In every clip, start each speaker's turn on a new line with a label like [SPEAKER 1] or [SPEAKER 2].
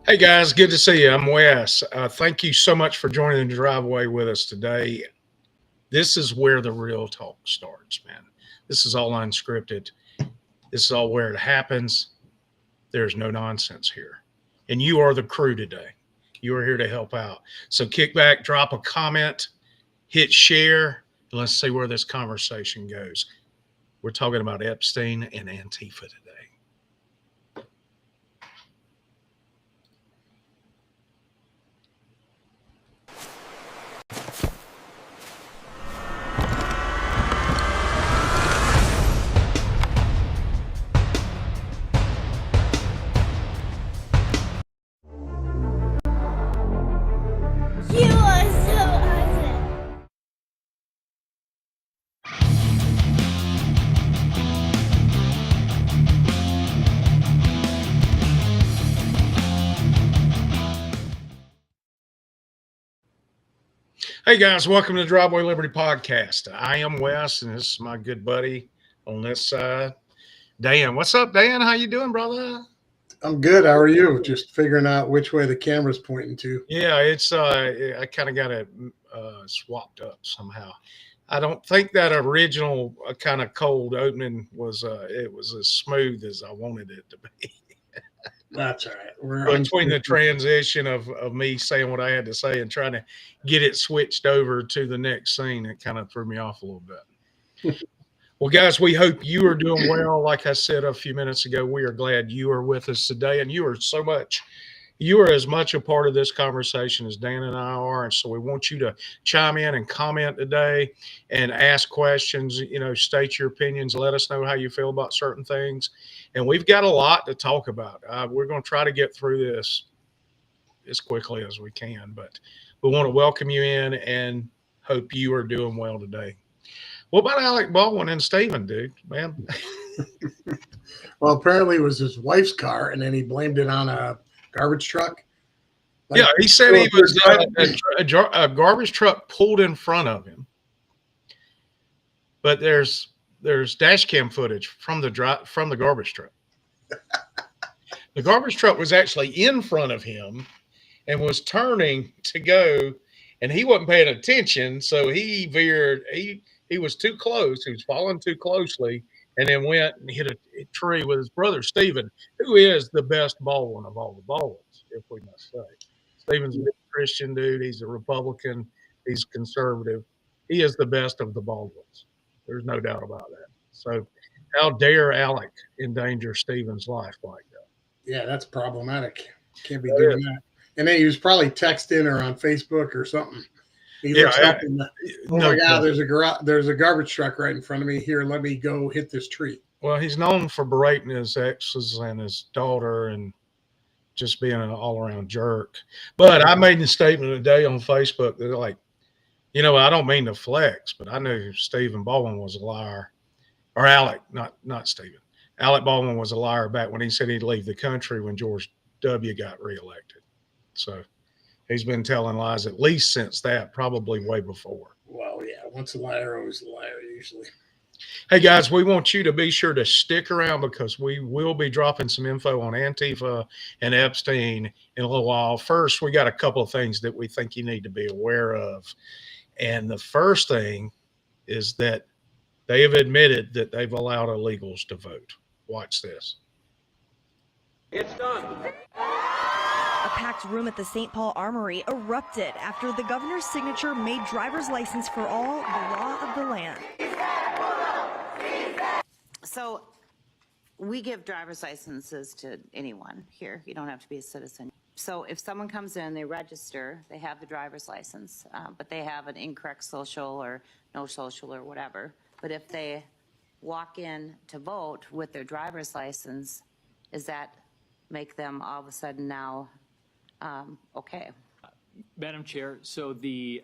[SPEAKER 1] Hey guys, good to see you. I'm Wes. Thank you so much for joining the driveway with us today. This is where the real talk starts, man. This is all unscripted. This is all where it happens. There's no nonsense here. And you are the crew today. You are here to help out. So kick back, drop a comment, hit share, and let's see where this conversation goes. We're talking about Epstein and Antifa today.
[SPEAKER 2] You are so awesome.
[SPEAKER 1] Hey guys, welcome to the Driveway Liberty Podcast. I am Wes, and this is my good buddy on this side, Dan. What's up, Dan? How you doing, brother?
[SPEAKER 3] I'm good. How are you? Just figuring out which way the camera's pointing to.
[SPEAKER 1] Yeah, it's I kind of got it swapped up somehow. I don't think that original kind of cold opening was it was as smooth as I wanted it to be.
[SPEAKER 3] That's all right.
[SPEAKER 1] Between the transition of me saying what I had to say and trying to get it switched over to the next scene, it kind of threw me off a little bit. Well, guys, we hope you are doing well. Like I said a few minutes ago, we are glad you are with us today, and you are as much a part of this conversation as Dan and I are. And so we want you to chime in and comment today and ask questions, state your opinions, let us know how you feel about certain things. And we've got a lot to talk about. We're going to try to get through this as quickly as we can, but we want to welcome you in and hope you are doing well today. What about Alec Baldwin and Stephen, dude, man?
[SPEAKER 3] Well, apparently it was his wife's car, and then he blamed it on a garbage truck.
[SPEAKER 1] Yeah, he said he was a garbage truck pulled in front of him, but there's dash cam footage from the garbage truck. The garbage truck was actually in front of him and was turning to go, and he wasn't paying attention, so he veered. He was too close. He was following too closely, and then went and hit a tree with his brother Stephen, who is the best Baldwin of all the Baldwins, if we must say. Stephen's a Christian dude. He's a Republican. He's conservative. He is the best of the Baldwins. There's no doubt about that. So how dare Alec endanger Stephen's life like that?
[SPEAKER 3] Yeah, that's problematic. Can't be doing that. And then he was probably texting or on Facebook or something. He
[SPEAKER 1] Yeah,
[SPEAKER 3] looks up and, oh
[SPEAKER 1] no
[SPEAKER 3] my God,
[SPEAKER 1] question.
[SPEAKER 3] there's a garbage truck right in front of me. Here, let me go hit this tree.
[SPEAKER 1] Well, he's known for berating his exes and his daughter and just being an all around jerk. But I made a statement today on Facebook that, like, I don't mean to flex, but I knew Stephen Baldwin was a liar, or Alec, not Stephen. Alec Baldwin was a liar back when he said he'd leave the country when George W. got reelected. So he's been telling lies at least since that, probably way before.
[SPEAKER 3] Well, yeah, once a liar, always a liar, usually.
[SPEAKER 1] Hey guys, we want you to be sure to stick around because we will be dropping some info on Antifa and Epstein in a little while. First, we got a couple of things that we think you need to be aware of. And the first thing is that they have admitted that they've allowed illegals to vote. Watch this.
[SPEAKER 4] It's done.
[SPEAKER 5] A packed room at the St. Paul Armory erupted after the governor's signature made driver's license for all the law of the land.
[SPEAKER 6] So we give driver's licenses to anyone here. You don't have to be a citizen. So if someone comes in, they register, they have the driver's license, but they have an incorrect social or no social or whatever. But if they walk in to vote with their driver's license, does that make them all of a sudden now okay?
[SPEAKER 7] Madam Chair, so the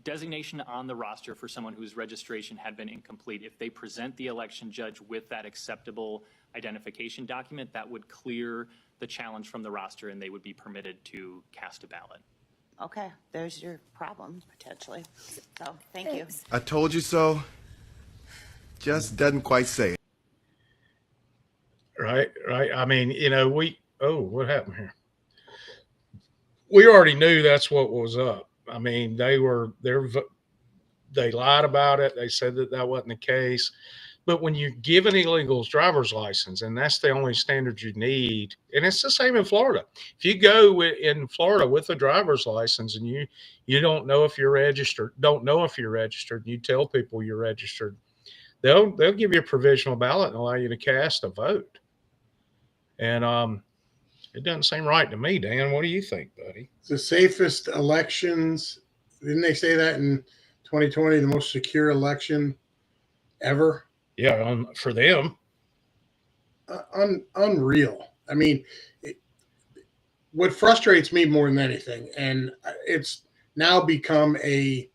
[SPEAKER 7] designation on the roster for someone whose registration had been incomplete, if they present the election judge with that acceptable identification document, that would clear the challenge from the roster and they would be permitted to cast a ballot.
[SPEAKER 6] Okay, there's your problem potentially. So thank you.
[SPEAKER 8] I told you so. Just doesn't quite say it.
[SPEAKER 1] Right. I mean, what happened here? We already knew that's what was up. I mean, they lied about it. They said that wasn't the case. But when you give an illegal's driver's license, and that's the only standard you need, and it's the same in Florida. If you go in Florida with a driver's license and you don't know if you're registered, and you tell people you're registered, they'll give you a provisional ballot and allow you to cast a vote. And it doesn't seem right to me, Dan. What do you think, buddy?
[SPEAKER 3] It's the safest elections. Didn't they say that in 2020, the most secure election ever?
[SPEAKER 1] Yeah, for them.
[SPEAKER 3] Unreal. I mean, what frustrates me more than anything, and it's now become a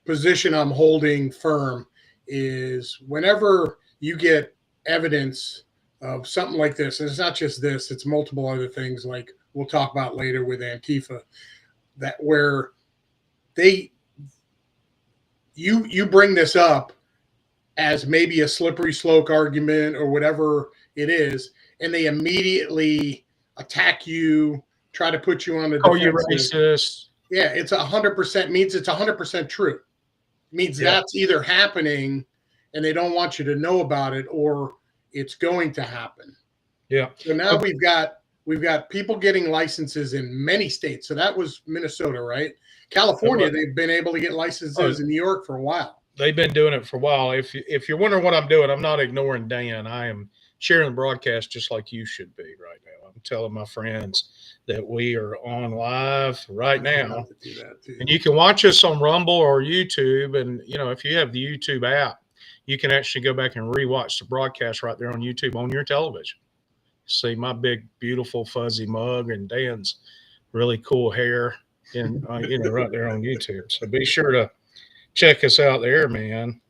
[SPEAKER 3] position I'm holding firm, is whenever you get evidence of something like this, and it's not just this, it's multiple other things like we'll talk about later with Antifa, that where you bring this up as maybe a slippery slope argument or whatever it is, and they immediately attack you, try to put you on the
[SPEAKER 1] Oh, you're
[SPEAKER 3] defensive.
[SPEAKER 1] racist.
[SPEAKER 3] Yeah, it's 100% means it's 100% true. It means that's either happening and they don't want you to know about it, or it's going to happen.
[SPEAKER 1] Yeah.
[SPEAKER 3] So now we've got people getting licenses in many states. So that was Minnesota, right? California, they've been able to get licenses in New York for a while.
[SPEAKER 1] They've been doing it for a while. If you're wondering what I'm doing, I'm not ignoring Dan. I am sharing the broadcast just like you should be right now. I'm telling my friends that we are on live right now. And you can watch us on Rumble or YouTube. And, if you have the YouTube app, you can actually go back and rewatch the broadcast right there on YouTube on your television. See my big, beautiful, fuzzy mug and Dan's really cool hair, and right there on YouTube. So be sure to check us out there, man.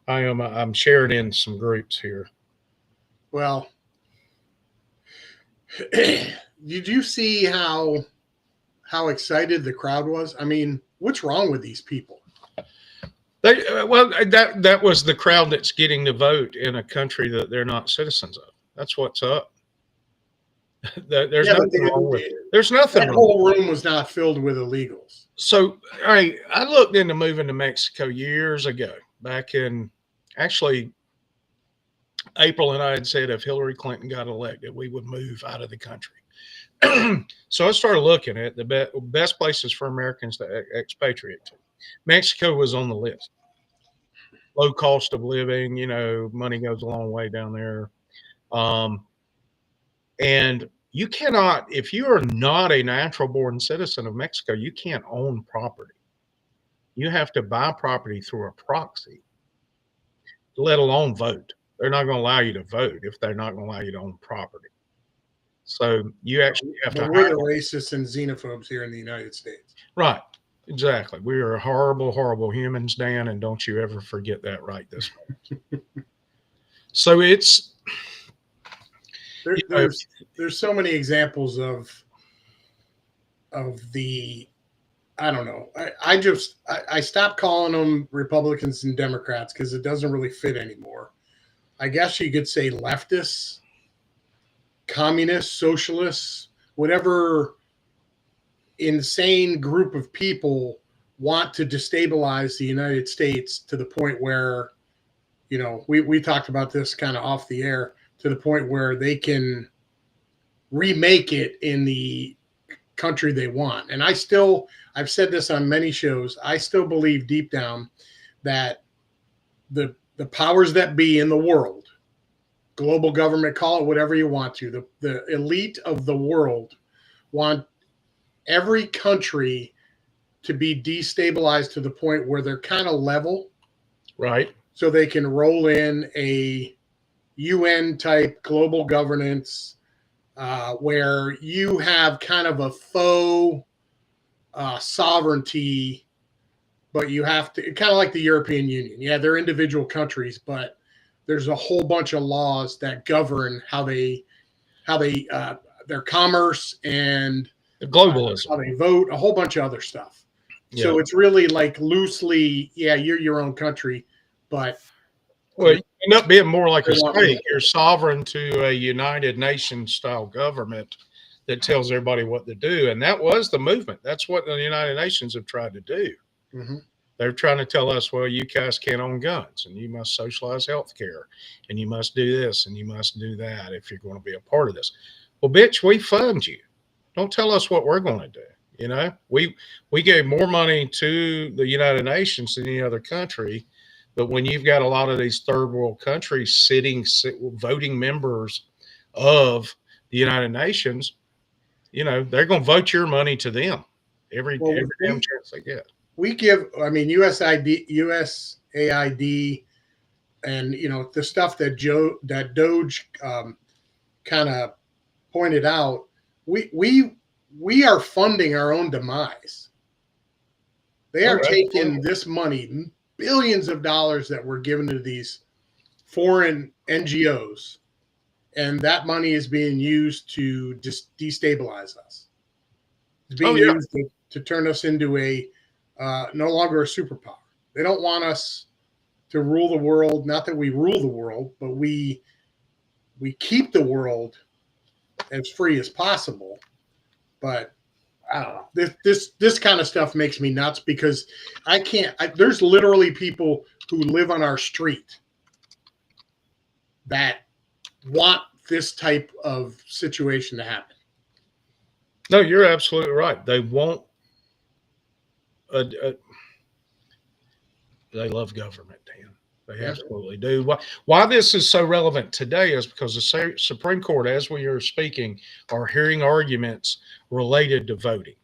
[SPEAKER 1] I'm sharing in some groups here.
[SPEAKER 3] Well, did you see how excited the crowd was? I mean, what's wrong with these people?
[SPEAKER 1] That was the crowd that's getting to vote in a country that they're not citizens of. That's what's up. There's nothing wrong with it. There's nothing.
[SPEAKER 3] That whole room was not filled with illegals.
[SPEAKER 1] So, I looked into moving to Mexico years ago, back in actually April, and I had said if Hillary Clinton got elected, we would move out of the country. So I started looking at the best places for Americans to expatriate to. Mexico was on the list. Low cost of living, money goes a long way down there. And you cannot, if you are not a natural born citizen of Mexico, you can't own property. You have to buy property through a proxy, let alone vote. They're not going to allow you to vote if they're not going to allow you to own property. So you actually have to
[SPEAKER 3] But we're
[SPEAKER 1] hire.
[SPEAKER 3] the racists and xenophobes here in the United States.
[SPEAKER 1] Right. Exactly. We are horrible, horrible humans, Dan, and don't you ever forget that right this moment. So it's
[SPEAKER 3] There's so many examples of the, I don't know. I stopped calling them Republicans and Democrats because it doesn't really fit anymore. I guess you could say leftists, communists, socialists, whatever insane group of people want to destabilize the United States to the point where, we talked about this kind of off the air, to the point where they can remake it in the country they want. And I've said this on many shows, I still believe deep down that the powers that be in the world, global government, call it whatever you want to, the elite of the world want every country to be destabilized to the point where they're kind of level.
[SPEAKER 1] right.
[SPEAKER 3] So they can roll in a UN type global governance where you have kind of a faux sovereignty, but you have to, kind of like the European Union. Yeah, they're individual countries, but there's a whole bunch of laws that govern how they their commerce and
[SPEAKER 1] Globalism.
[SPEAKER 3] how they vote, a whole bunch of other stuff.
[SPEAKER 1] Yeah.
[SPEAKER 3] So it's really like loosely, yeah, you're your own country, but
[SPEAKER 1] Well, you end up being more like a state. You're sovereign to a United Nations style government that tells everybody what to do. And that was the movement. That's what the United Nations have tried to do.
[SPEAKER 3] mm-hmm.
[SPEAKER 1] They're trying to tell us, well, you guys can't own guns and you must socialize health care and you must do this and you must do that if you're going to be a part of this. Well, bitch, we fund you. Don't tell us what we're going to do. We gave more money to the United Nations than any other country. But when you've got a lot of these third world countries voting members of the United Nations, they're going to vote your money to them every damn chance they get.
[SPEAKER 3] We give, USAID, and the stuff that Doge kind of pointed out. We are funding our own demise. They are taking this money, billions of dollars that were given to these foreign NGOs, and that money is being used to just destabilize us. It's being used to turn us into a no longer a superpower. They don't want us to rule the world. Not that we rule the world, but we keep the world as free as possible. But I don't know. This kind of stuff makes me nuts because I can't. There's literally people who live on our street that want this type of situation to happen.
[SPEAKER 1] No, you're absolutely right. They won't. They love government, Dan. They absolutely do. Why this is so relevant today is because the Supreme Court, as we are speaking, are hearing arguments related to voting.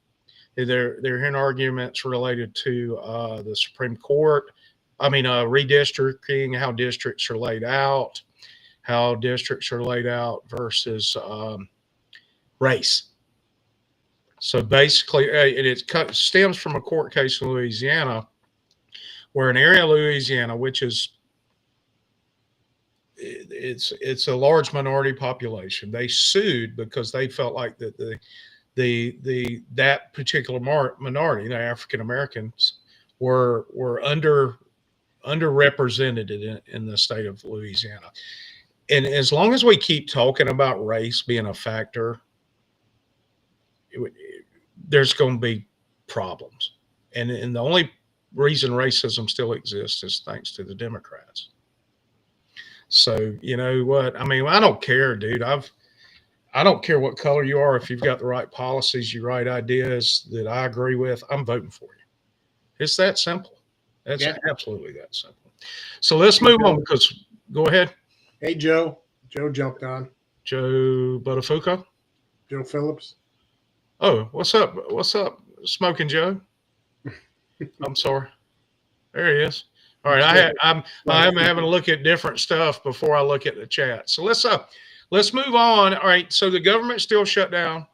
[SPEAKER 1] They're hearing arguments related to the Supreme Court. Redistricting, how districts are laid out, versus race. So basically, it stems from a court case in Louisiana, where an area of Louisiana, which is it's a large minority population, they sued because they felt like that that particular minority, the African Americans, were underrepresented in the state of Louisiana. And as long as we keep talking about race being a factor, there's going to be problems. And the only reason racism still exists is thanks to the Democrats. So, you know what? I mean, I don't care, dude. I don't care what color you are. If you've got the right policies, your right ideas that I agree with, I'm voting for you. It's that simple. That's absolutely that simple. So let's move on because go ahead.
[SPEAKER 3] Hey, Joe. Joe jumped on.
[SPEAKER 1] Joe Buttafuoco.
[SPEAKER 3] Joe Phillips.
[SPEAKER 1] Oh, what's up? What's up, Smoking Joe? I'm sorry. There he is. All right, I'm having a look at different stuff before I look at the chat. So let's move on. All right, so the government still shut down.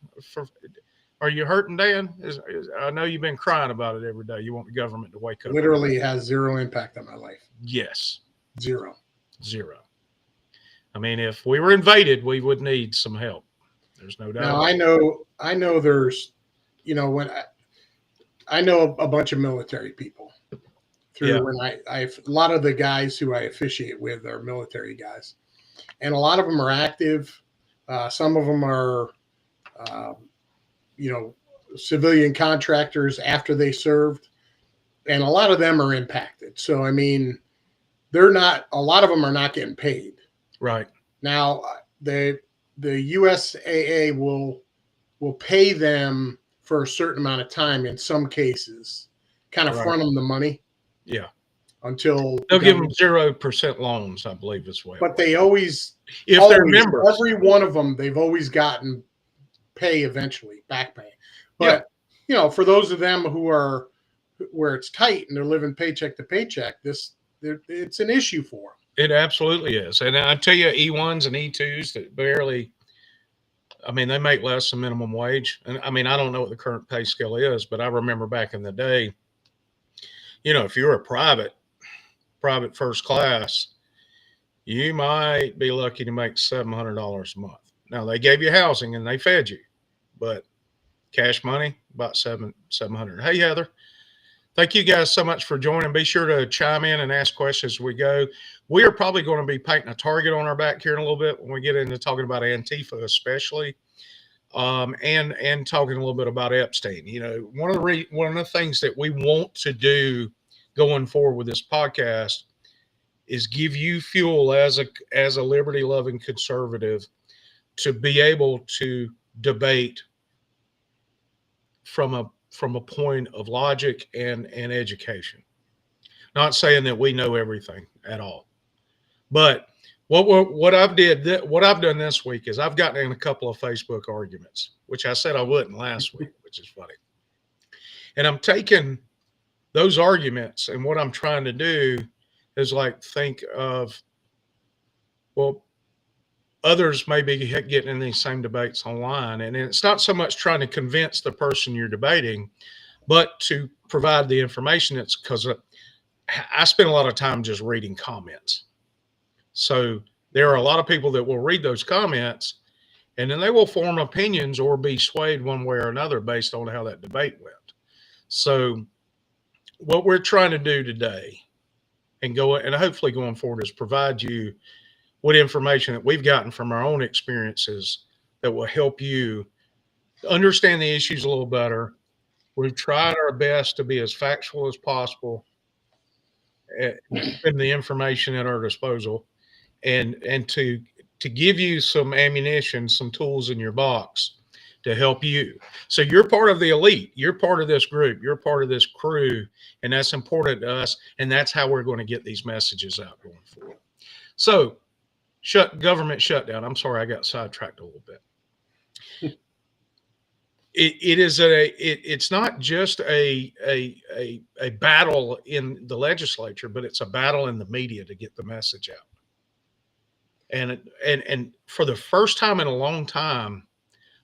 [SPEAKER 1] Are you hurting, Dan? I know you've been crying about it every day. You want the government to wake up.
[SPEAKER 3] Literally has zero impact on my life.
[SPEAKER 1] Yes.
[SPEAKER 3] Zero.
[SPEAKER 1] I mean, if we were invaded, we would need some help. There's no doubt.
[SPEAKER 3] Now I know there's, when I know a bunch of military people through when a lot of the guys who I officiate with are military guys, and a lot of them are active. Some of them are, civilian contractors after they served, and a lot of them are impacted. So, I mean, a lot of them are not getting paid.
[SPEAKER 1] Right.
[SPEAKER 3] Now, the USAA will pay them for a certain amount of time in some cases, kind of front them the money.
[SPEAKER 1] Yeah.
[SPEAKER 3] Until
[SPEAKER 1] they'll give them 0% loans, I believe is what.
[SPEAKER 3] But they always,
[SPEAKER 1] they're members,
[SPEAKER 3] every one of them, they've always gotten pay eventually, back pay. But for those of them who are where it's tight and they're living paycheck to paycheck, it's an issue for them.
[SPEAKER 1] It absolutely is. And I tell you, E1s and E2s that barely, I mean, they make less than minimum wage. And I mean, I don't know what the current pay scale is, but I remember back in the day, if you're a private first class, you might be lucky to make $700 a month. Now, they gave you housing and they fed you, but cash money, about $700. Hey, Heather. Thank you guys so much for joining. Be sure to chime in and ask questions as we go. We are probably going to be painting a target on our back here in a little bit when we get into talking about Antifa, especially, and talking a little bit about Epstein. One of the things that we want to do going forward with this podcast is give you fuel as a liberty-loving conservative to be able to debate from a point of logic and education. Not saying that we know everything at all, but what I've done this week is I've gotten in a couple of Facebook arguments, which I said I wouldn't last week, which is funny. And I'm taking those arguments, and what I'm trying to do is think of, others may be getting in these same debates online. And it's not so much trying to convince the person you're debating, but to provide the information. It's because I spend a lot of time just reading comments. So there are a lot of people that will read those comments and then they will form opinions or be swayed one way or another based on how that debate went. So what we're trying to do today and hopefully going forward is provide you with information that we've gotten from our own experiences that will help you understand the issues a little better. We've tried our best to be as factual as possible in the information at our disposal and to give you some ammunition, some tools in your box to help you. So you're part of the elite. You're part of this group. You're part of this crew, and that's important to us, and that's how we're going to get these messages out going forward. So government shutdown. I'm sorry, I got sidetracked a little bit. It's not just a battle in the legislature, but it's a battle in the media to get the message out. And for the first time in a long time,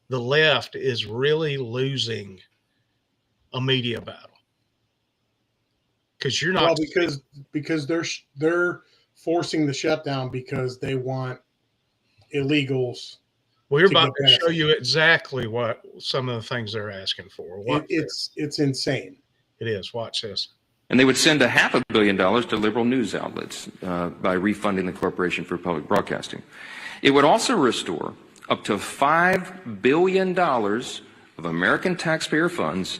[SPEAKER 1] the left is really losing a media battle. Because you're not
[SPEAKER 3] because they're forcing the shutdown because they want illegals.
[SPEAKER 1] We're about to show you exactly what some of the things they're asking for.
[SPEAKER 3] It's insane.
[SPEAKER 1] It is. Watch this.
[SPEAKER 9] And they would send $500 million to liberal news outlets by refunding the Corporation for Public Broadcasting. It would also restore up to $5 billion of American taxpayer funds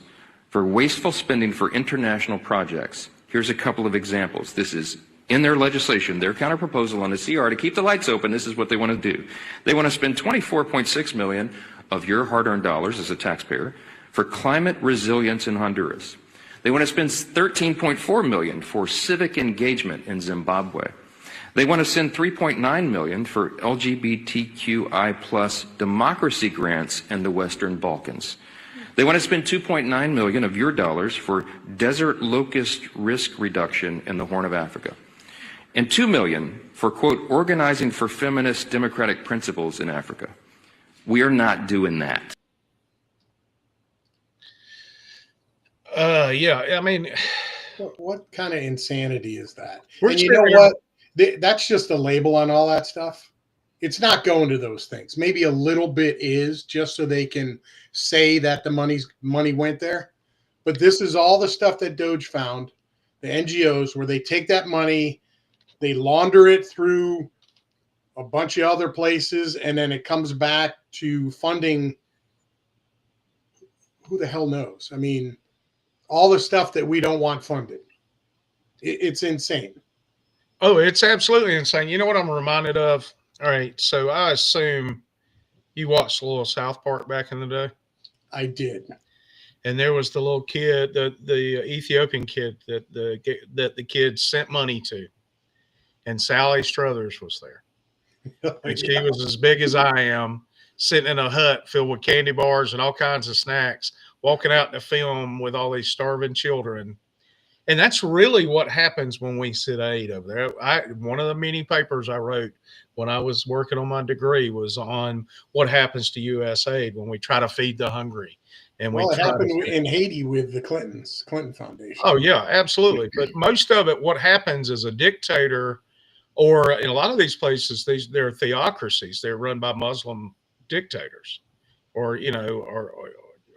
[SPEAKER 9] for wasteful spending for international projects. Here's a couple of examples. This is in their legislation, their counterproposal on the CR to keep the lights open. This is what they want to do. They want to spend $24.6 million of your hard-earned dollars as a taxpayer for climate resilience in Honduras. They want to spend $13.4 million for civic engagement in Zimbabwe. They want to send $3.9 million for LGBTQI plus democracy grants in the Western Balkans. They want to spend $2.9 million of your dollars for desert locust risk reduction in the Horn of Africa, and $2 million for, quote, organizing for feminist democratic principles in Africa. We are not doing that.
[SPEAKER 1] Yeah, I mean,
[SPEAKER 3] what kind of insanity is that?
[SPEAKER 1] We're
[SPEAKER 3] And you know what? That's just a label on all that stuff. It's not going to those things. Maybe a little bit is, just so they can say that the money went there. But this is all the stuff that Doge found, the NGOs, where they take that money, they launder it through a bunch of other places, and then it comes back to funding. Who the hell knows? I mean, all the stuff that we don't want funded. It's insane.
[SPEAKER 1] Oh, it's absolutely insane. You know what I'm reminded of? All right, so I assume you watched a little South Park back in the day.
[SPEAKER 3] I did.
[SPEAKER 1] And there was the little kid, the Ethiopian kid that the kids sent money to, and Sally Struthers was there. And she was as big as I am, sitting in a hut filled with candy bars and all kinds of snacks, walking out to film with all these starving children. And that's really what happens when we sit aid over there. One of the many papers I wrote when I was working on my degree was on what happens to U.S. aid when we try to feed the hungry. And
[SPEAKER 3] it happened in Haiti with the Clinton Foundation.
[SPEAKER 1] Oh, yeah, absolutely. But most of it, what happens is a dictator, or in a lot of these places, they're theocracies. They're run by Muslim dictators, or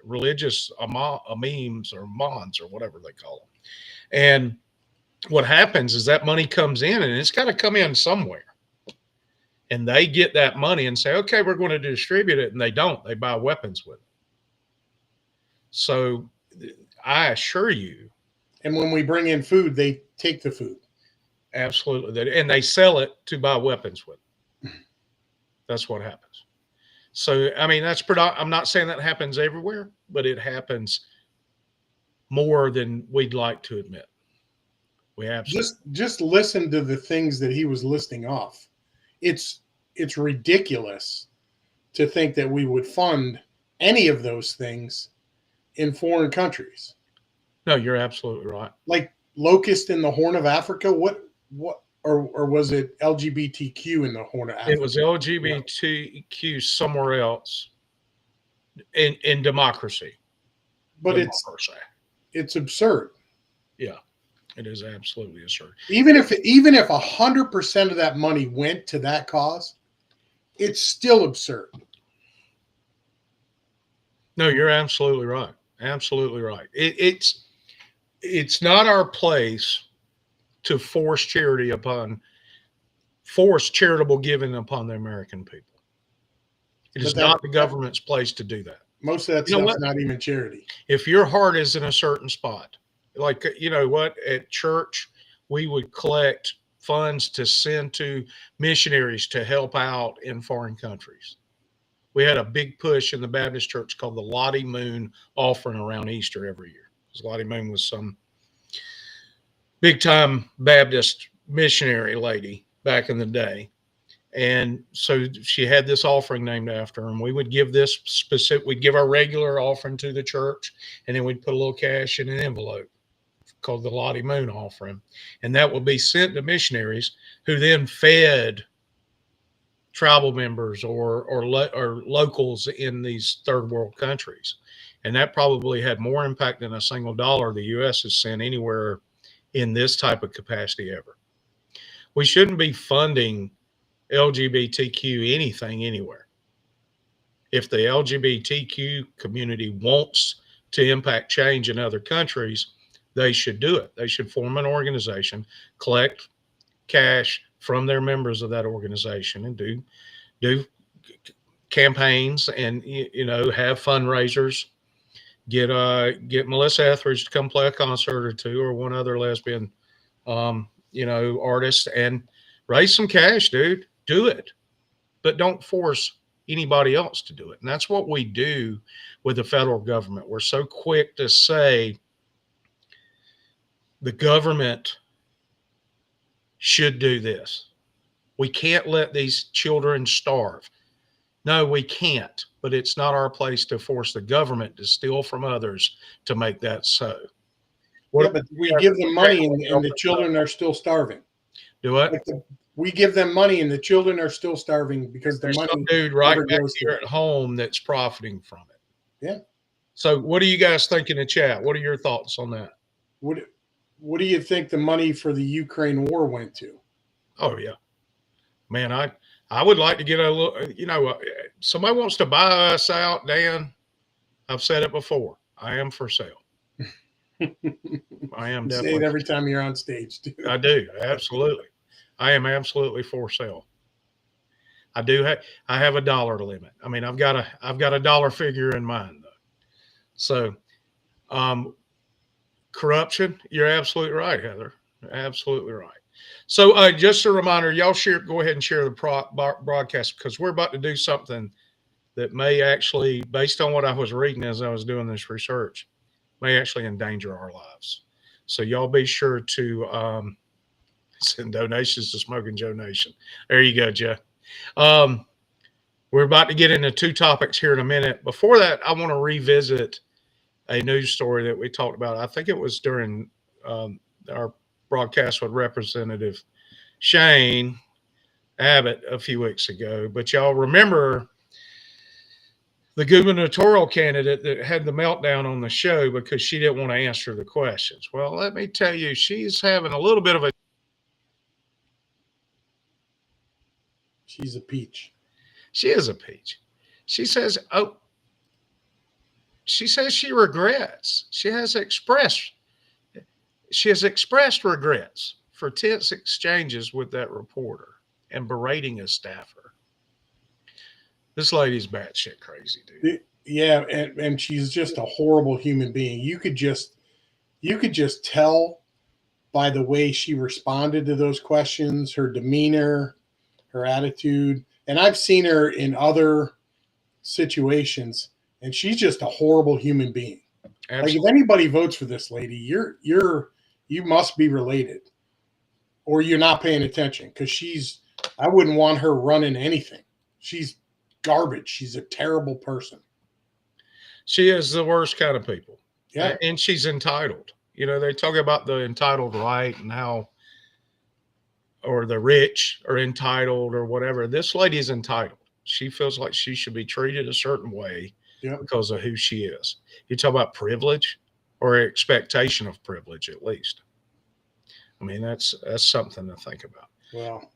[SPEAKER 1] religious imaams or imams or whatever they call them. And what happens is that money comes in, and it's got to come in somewhere. And they get that money and say, okay, we're going to distribute it. And they don't. They buy weapons with it. So I assure you.
[SPEAKER 3] And when we bring in food, they take the food.
[SPEAKER 1] Absolutely. And they sell it to buy weapons with it. That's what happens. So, I mean, I'm not saying that happens everywhere, but it happens more than we'd like to admit. We absolutely
[SPEAKER 3] just listen to the things that he was listing off. It's ridiculous to think that we would fund any of those things in foreign countries.
[SPEAKER 1] No, you're absolutely right.
[SPEAKER 3] Like locust in the Horn of Africa. What or was it LGBTQ in the Horn of Africa?
[SPEAKER 1] It was LGBTQ somewhere else in democracy.
[SPEAKER 3] But it's absurd.
[SPEAKER 1] Yeah, it is absolutely absurd.
[SPEAKER 3] Even if 100% of that money went to that cause, it's still absurd.
[SPEAKER 1] No, you're absolutely right. Absolutely right. It's not our place to force charitable giving upon the American people. It is not the government's place to do that.
[SPEAKER 3] Most of that stuff's not even charity.
[SPEAKER 1] If your heart is in a certain spot, like, you know what, at church, we would collect funds to send to missionaries to help out in foreign countries. We had a big push in the Baptist church called the Lottie Moon offering around Easter every year. Because Lottie Moon was some big time Baptist missionary lady back in the day. And so she had this offering named after her, and we would give we'd give our regular offering to the church, and then we'd put a little cash in an envelope called the Lottie Moon offering. And that would be sent to missionaries who then fed tribal members or locals in these third world countries. And that probably had more impact than a single dollar the U.S. has sent anywhere in this type of capacity ever. We shouldn't be funding LGBTQ anything anywhere. If the LGBTQ community wants to impact change in other countries, they should do it. They should form an organization, collect cash from their members of that organization, and do campaigns, and have fundraisers. Get Melissa Etheridge to come play a concert or two, or one other lesbian artist, and raise some cash, dude. Do it, but don't force anybody else to do it. And that's what we do with the federal government. We're so quick to say the government should do this. We can't let these children starve. No, we can't, but it's not our place to force the government to steal from others to make that so.
[SPEAKER 3] Yeah, but we give them money and the children are still starving.
[SPEAKER 1] Do what?
[SPEAKER 3] We give them money and the children are still starving because the
[SPEAKER 1] There's
[SPEAKER 3] money
[SPEAKER 1] some dude right
[SPEAKER 3] never
[SPEAKER 1] back
[SPEAKER 3] goes
[SPEAKER 1] here
[SPEAKER 3] to
[SPEAKER 1] at home that's profiting from it.
[SPEAKER 3] Yeah.
[SPEAKER 1] So what do you guys think in the chat? What are your thoughts on that?
[SPEAKER 3] What do you think the money for the Ukraine war went to?
[SPEAKER 1] Oh yeah, man, I would like to get a little, somebody wants to buy us out, Dan. I've said it before. I am for sale. I am
[SPEAKER 3] You say
[SPEAKER 1] definitely.
[SPEAKER 3] it every time you're on stage, too.
[SPEAKER 1] I do. Absolutely. I am absolutely for sale. I have a dollar limit. I mean, I've got a dollar figure in mind though. So, corruption, you're absolutely right, Heather. Absolutely right. So just a reminder, y'all go ahead and share the broadcast, because we're about to do something that may actually, based on what I was reading as I was doing this research, may actually endanger our lives. So y'all be sure to send donations to Smoking Joe Nation. There you go, Joe. We're about to get into two topics here in a minute. Before that, I want to revisit a news story that we talked about. I think it was during our broadcast with Representative Shane Abbott a few weeks ago. But y'all remember the gubernatorial candidate that had the meltdown on the show because she didn't want to answer the questions. Well, let me tell you, she's having a little bit of a...
[SPEAKER 3] She's a peach.
[SPEAKER 1] She is a peach. She says she regrets. She has expressed regrets for tense exchanges with that reporter and berating a staffer. This lady's batshit crazy, dude.
[SPEAKER 3] Yeah, and she's just a horrible human being. You could just tell by the way she responded to those questions, her demeanor, her attitude. And I've seen her in other situations, and she's just a horrible human being. Absolutely. Like, if anybody votes for this lady, you must be related, or you're not paying attention, because I wouldn't want her running anything. She's garbage. She's a terrible person.
[SPEAKER 1] She is the worst kind of people.
[SPEAKER 3] Yeah.
[SPEAKER 1] And she's entitled. They talk about the entitled right and how, or the rich are entitled or whatever. This lady is entitled. She feels like she should be treated a certain way because of who she is. You talk about privilege or expectation of privilege, at least. I mean, that's something to think about.
[SPEAKER 3] Well,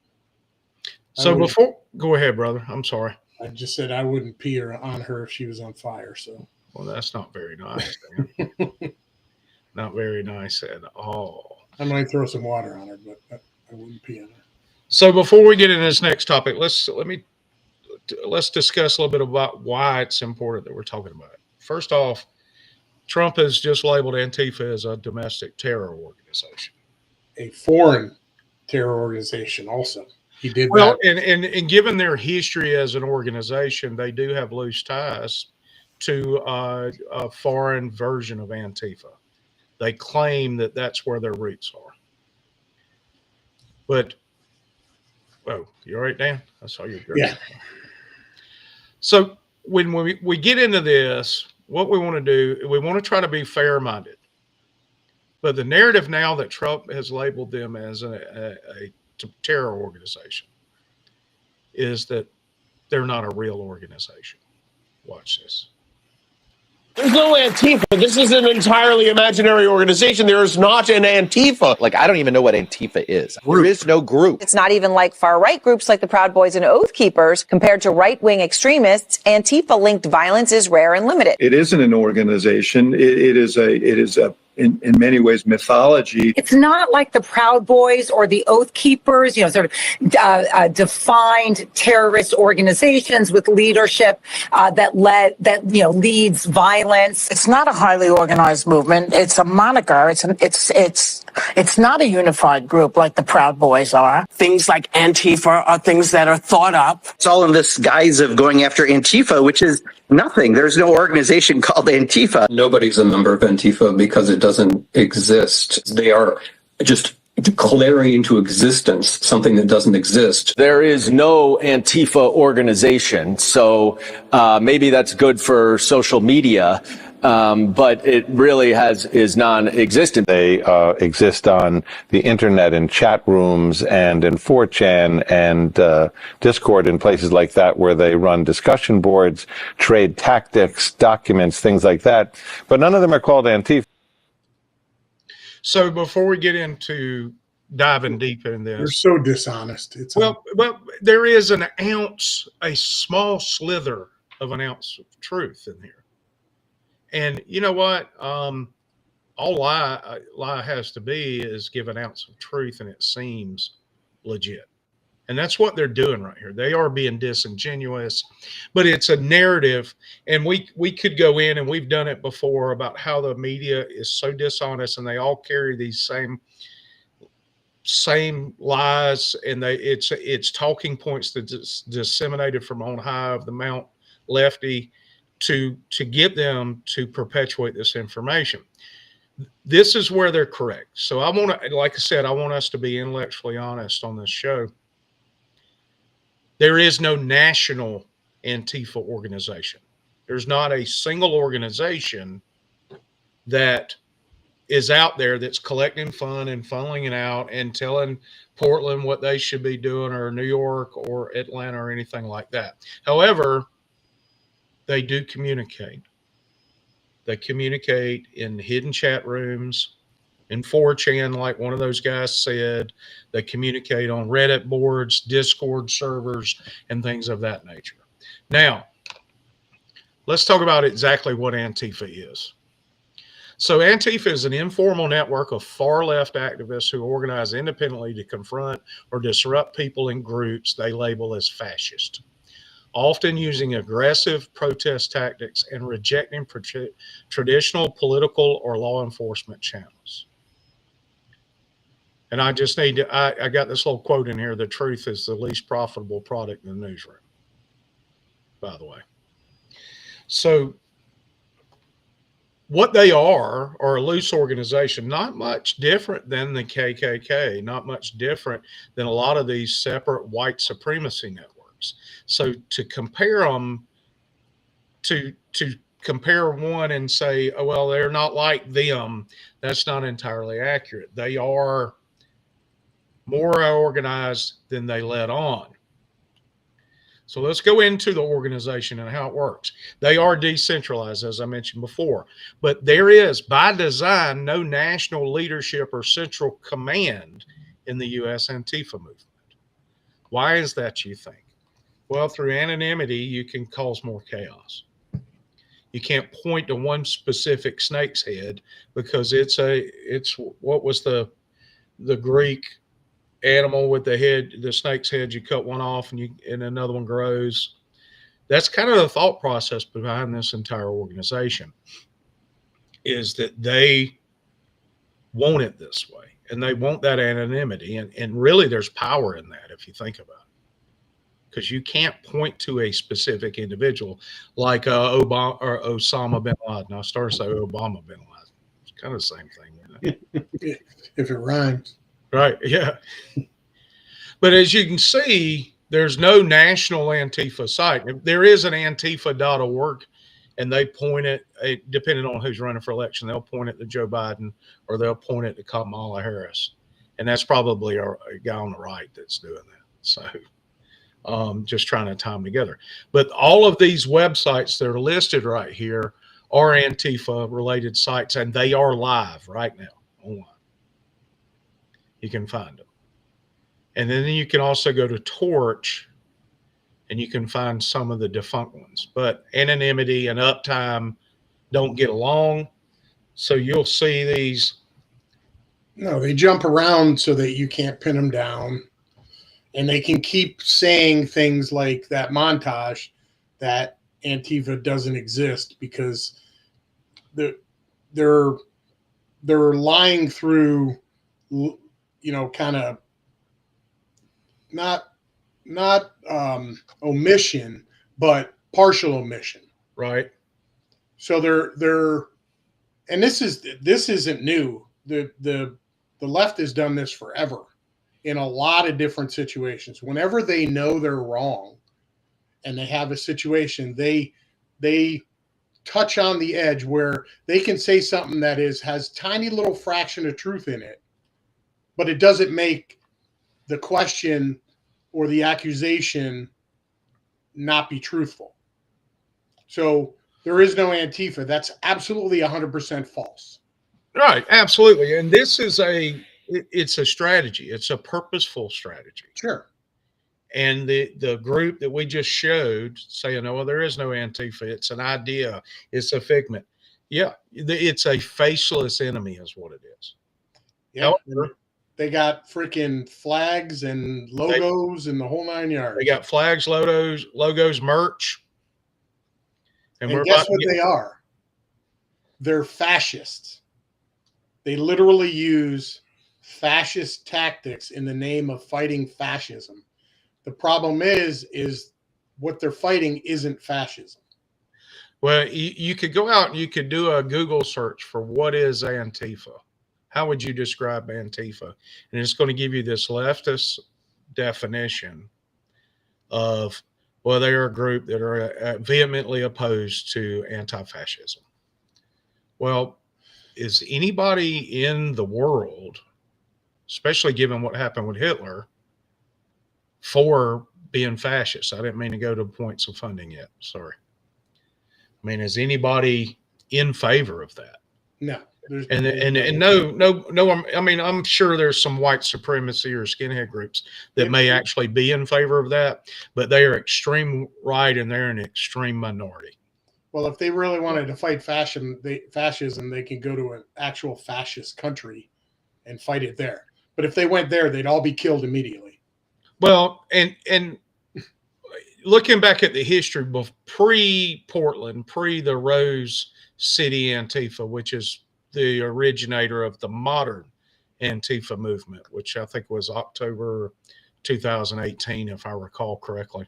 [SPEAKER 1] so go ahead, brother. I'm sorry.
[SPEAKER 3] I just said I wouldn't pee on her if she was on fire. So,
[SPEAKER 1] well, that's not very nice. Not very nice at all.
[SPEAKER 3] I might throw some water on her, but I wouldn't pee on her. So
[SPEAKER 1] before we get into this next topic, let's discuss a little bit about why it's important that we're talking about it. First off, Trump has just labeled Antifa as a domestic terror organization.
[SPEAKER 3] A foreign terror organization also. He did
[SPEAKER 1] well,
[SPEAKER 3] that.
[SPEAKER 1] And given their history as an organization, they do have loose ties to a foreign version of Antifa. They claim that that's where their roots are. But, you all right, Dan? I saw your girl.
[SPEAKER 3] Yeah.
[SPEAKER 1] So when we get into this, what we want to do, we want to try to be fair-minded. But the narrative now that Trump has labeled them as a terror organization is that they're not a real organization. Watch this.
[SPEAKER 10] There's no Antifa. This is an entirely imaginary organization. There is not an Antifa.
[SPEAKER 11] Like, I don't even know what Antifa is. There is no group.
[SPEAKER 12] It's not even like far-right groups like the Proud Boys and Oath Keepers. Compared to right-wing extremists, Antifa-linked violence is rare and limited.
[SPEAKER 13] It isn't an organization. It is in many ways mythology.
[SPEAKER 14] It's not like the Proud Boys or the Oath Keepers, sort of defined terrorist organizations with leadership that leads violence.
[SPEAKER 15] It's not a highly organized movement. It's a moniker. It's not a unified group like the Proud Boys are.
[SPEAKER 10] Things like Antifa are things that are thought up.
[SPEAKER 16] It's all in this guise of going after Antifa, which is nothing. There's no organization called Antifa.
[SPEAKER 17] Nobody's a member of Antifa because it doesn't exist. They are just declaring into existence something that doesn't exist.
[SPEAKER 18] There is no Antifa organization, so maybe that's good for social media, but it really is non-existent.
[SPEAKER 19] They exist on the internet in chat rooms and in 4chan and Discord and places like that, where they run discussion boards, trade tactics, documents, things like that. But none of them are called Antifa.
[SPEAKER 1] So before we get into diving deep in this,
[SPEAKER 3] they're so dishonest. It's
[SPEAKER 1] well, there is an ounce, a small slither of an ounce of truth in here. And you know what? All lie has to be is give an ounce of truth, and it seems legit. And that's what they're doing right here. They are being disingenuous, but it's a narrative. And we could go in, and we've done it before, about how the media is so dishonest, and they all carry these same lies, and it's talking points that's disseminated from on high of the Mount Lefty to get them to perpetuate this information. This is where they're correct. So I want to, like I said, I want us to be intellectually honest on this show. There is no national Antifa organization. There's not a single organization that is out there that's collecting fund and funneling it out and telling Portland what they should be doing, or New York or Atlanta or anything like that. However, they do communicate. They communicate in hidden chat rooms, in 4chan, like one of those guys said. They communicate on Reddit boards, Discord servers, and things of that nature. Now, let's talk about exactly what Antifa is. So Antifa is an informal network of far-left activists who organize independently to confront or disrupt people in groups they label as fascist, often using aggressive protest tactics and rejecting traditional political or law enforcement channels. And I just need to, I got this little quote in here: the truth is the least profitable product in the newsroom, by the way. So what they are a loose organization, not much different than the KKK, not much different than a lot of these separate white supremacy networks. So to compare them, to compare one and say, oh, well, they're not like them, that's not entirely accurate. They are more organized than they let on. So let's go into the organization and how it works. They are decentralized, as I mentioned before, but there is, by design, no national leadership or central command in the U.S. Antifa movement. Why is that, you think? Well, through anonymity, you can cause more chaos. You can't point to one specific snake's head, because it's what was the Greek animal with the head, the snake's head? You cut one off and another one grows. That's kind of the thought process behind this entire organization, is that they want it this way, and they want that anonymity. And really there's power in that, if you think about it, because you can't point to a specific individual like Obama or Osama bin Laden. I started to say Obama bin Laden. It's kind of the same thing, isn't it?
[SPEAKER 3] If it rhymes.
[SPEAKER 1] Right, yeah. But as you can see, there's no national Antifa site. There is an antifa.org, and they point it, depending on who's running for election, they'll point it to Joe Biden or they'll point it to Kamala Harris. And that's probably a guy on the right that's doing that. So just trying to tie them together. But all of these websites that are listed right here are Antifa-related sites, and they are live right now online. You can find them. And then you can also go to Torch, and you can find some of the defunct ones. But anonymity and uptime don't get along. So you'll see these.
[SPEAKER 3] No, they jump around so that you can't pin them down. And they can keep saying things like that montage that Antifa doesn't exist, because they're lying through, kind of not omission, but partial omission.
[SPEAKER 1] Right.
[SPEAKER 3] So they're and this isn't new. The The left has done this forever in a lot of different situations. Whenever they know they're wrong and they have a situation, they touch on the edge where they can say something that has tiny little fraction of truth in it, but it doesn't make the question or the accusation not be truthful. So there is no Antifa. That's absolutely 100% false.
[SPEAKER 1] Right, absolutely. And this is it's a strategy. It's a purposeful strategy.
[SPEAKER 3] Sure.
[SPEAKER 1] And the group that we just showed saying, "Oh, well, there is no Antifa. It's an idea. It's a figment." Yeah, it's a faceless enemy is what it is.
[SPEAKER 3] Yeah.
[SPEAKER 1] However,
[SPEAKER 3] they got freaking flags and logos and the whole 9 yards.
[SPEAKER 1] They got flags, logos, merch.
[SPEAKER 3] And guess what they are? They're fascists. They literally use fascist tactics in the name of fighting fascism. The problem is what they're fighting isn't fascism.
[SPEAKER 1] Well, you could go out and you could do a Google search for what is Antifa. How would you describe Antifa? And it's going to give you this leftist definition of, well, they are a group that are vehemently opposed to anti-fascism. Well, is anybody in the world, especially given what happened with Hitler, for being fascist? I didn't mean to go to points of funding yet. Sorry. I mean, is anybody in favor of that?
[SPEAKER 3] No.
[SPEAKER 1] And no. I mean, I'm sure there's some white supremacy or skinhead groups that may actually be in favor of that, but they are extreme right and they're an extreme minority.
[SPEAKER 3] Well, if they really wanted to fight fascism, they can go to an actual fascist country and fight it there. But if they went there, they'd all be killed immediately.
[SPEAKER 1] Well, and looking back at the history pre-Portland, pre the Rose City Antifa, which is the originator of the modern Antifa movement, which I think was October 2018, if I recall correctly.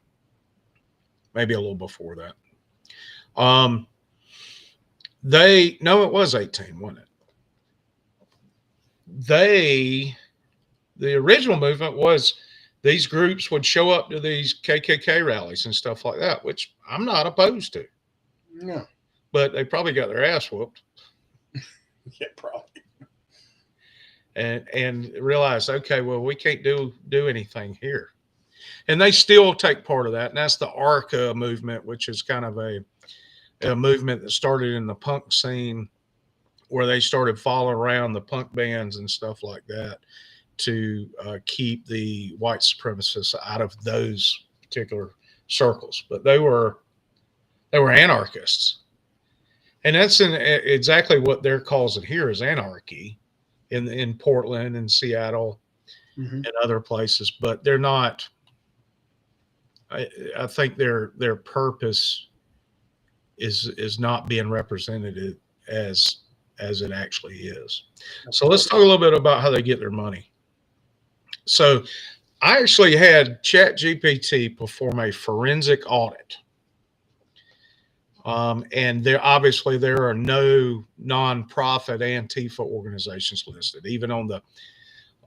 [SPEAKER 1] Maybe a little before that. It was 18, wasn't it? The original movement was these groups would show up to these KKK rallies and stuff like that, which I'm not opposed to.
[SPEAKER 3] No.
[SPEAKER 1] But they probably got their ass whooped.
[SPEAKER 3] Yeah, probably.
[SPEAKER 1] And realized, okay, well, we can't do anything here. And they still take part of that. And that's the ARCA movement, which is kind of a movement that started in the punk scene where they started following around the punk bands and stuff like that to keep the white supremacists out of those particular circles. But they were anarchists. And that's exactly what they're causing here is anarchy in Portland and Seattle and other places. But they're not. I think their purpose is not being represented as it actually is. So let's talk a little bit about how they get their money. So I actually had ChatGPT perform a forensic audit. And there are no nonprofit Antifa organizations listed, even on the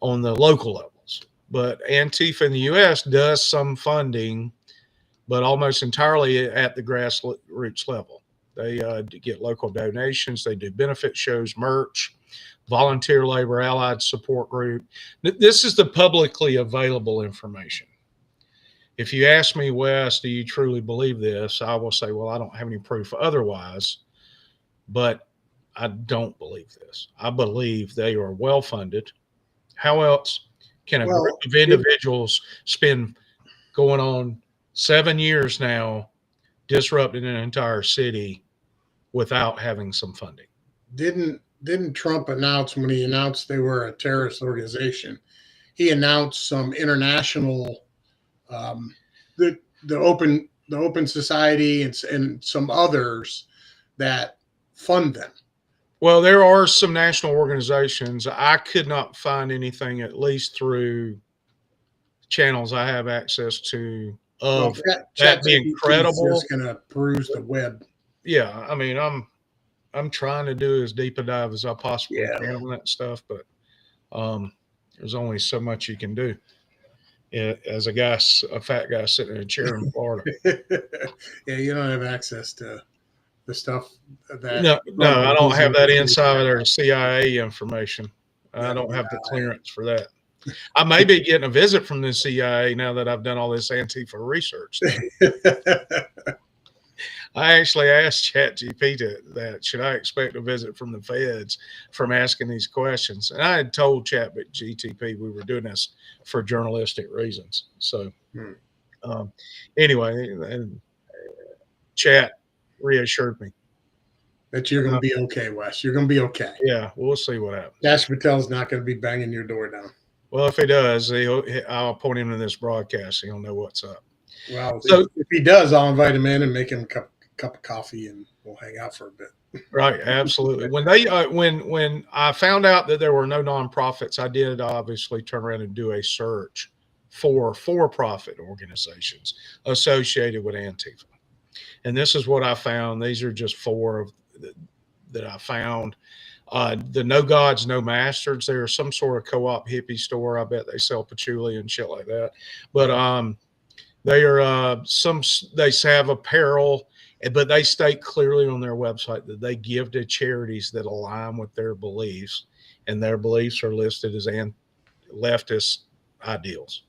[SPEAKER 1] local levels. But Antifa in the U.S. does some funding, but almost entirely at the grassroots level. They get local donations. They do benefit shows, merch, volunteer labor, allied support group. This is the publicly available information. If you ask me, Wes, do you truly believe this? I will say, well, I don't have any proof otherwise, but I don't believe this. I believe they are well-funded. How else can a group of individuals spend going on 7 years now disrupting an entire city without having some funding?
[SPEAKER 3] Didn't Trump announce when he announced they were a terrorist organization, he announced some international the open society and some others that fund them.
[SPEAKER 1] Well, there are some national organizations. I could not find anything, at least through channels I have access to, of that being credible.
[SPEAKER 3] Just going to peruse the web.
[SPEAKER 1] Yeah, I mean, I'm trying to do as deep a dive as I possibly can on that stuff, but There's only so much you can do. As a fat guy sitting in a chair in Florida.
[SPEAKER 3] Yeah, you don't have access to the stuff that.
[SPEAKER 1] No, I don't have that insider CIA information. I don't have the clearance for that. I may be getting a visit from the CIA now that I've done all this Antifa research. I actually asked ChatGPT that should I expect a visit from the feds from asking these questions, and I had told ChatGPT we were doing this for journalistic reasons. So, anyway, and Chat reassured me
[SPEAKER 3] that you're going to be okay, Wes. You're going to be okay.
[SPEAKER 1] Yeah, we'll see what happens.
[SPEAKER 3] Dash Patel's not going to be banging your door down.
[SPEAKER 1] Well, if he does, I'll point him to this broadcast. He'll know what's up.
[SPEAKER 3] Well, so if he does, I'll invite him in and make him a cup of coffee, and we'll hang out for a bit.
[SPEAKER 1] Right, absolutely. When they when I found out that there were no nonprofits, I did obviously turn around and do a search for for-profit organizations associated with Antifa, and this is what I found. These are just four that I found. The No Gods, No Masters. They're some sort of co-op hippie store. I bet they sell patchouli and shit like that. But they are they have apparel, but they state clearly on their website that they give to charities that align with their beliefs, and their beliefs are listed as leftist ideals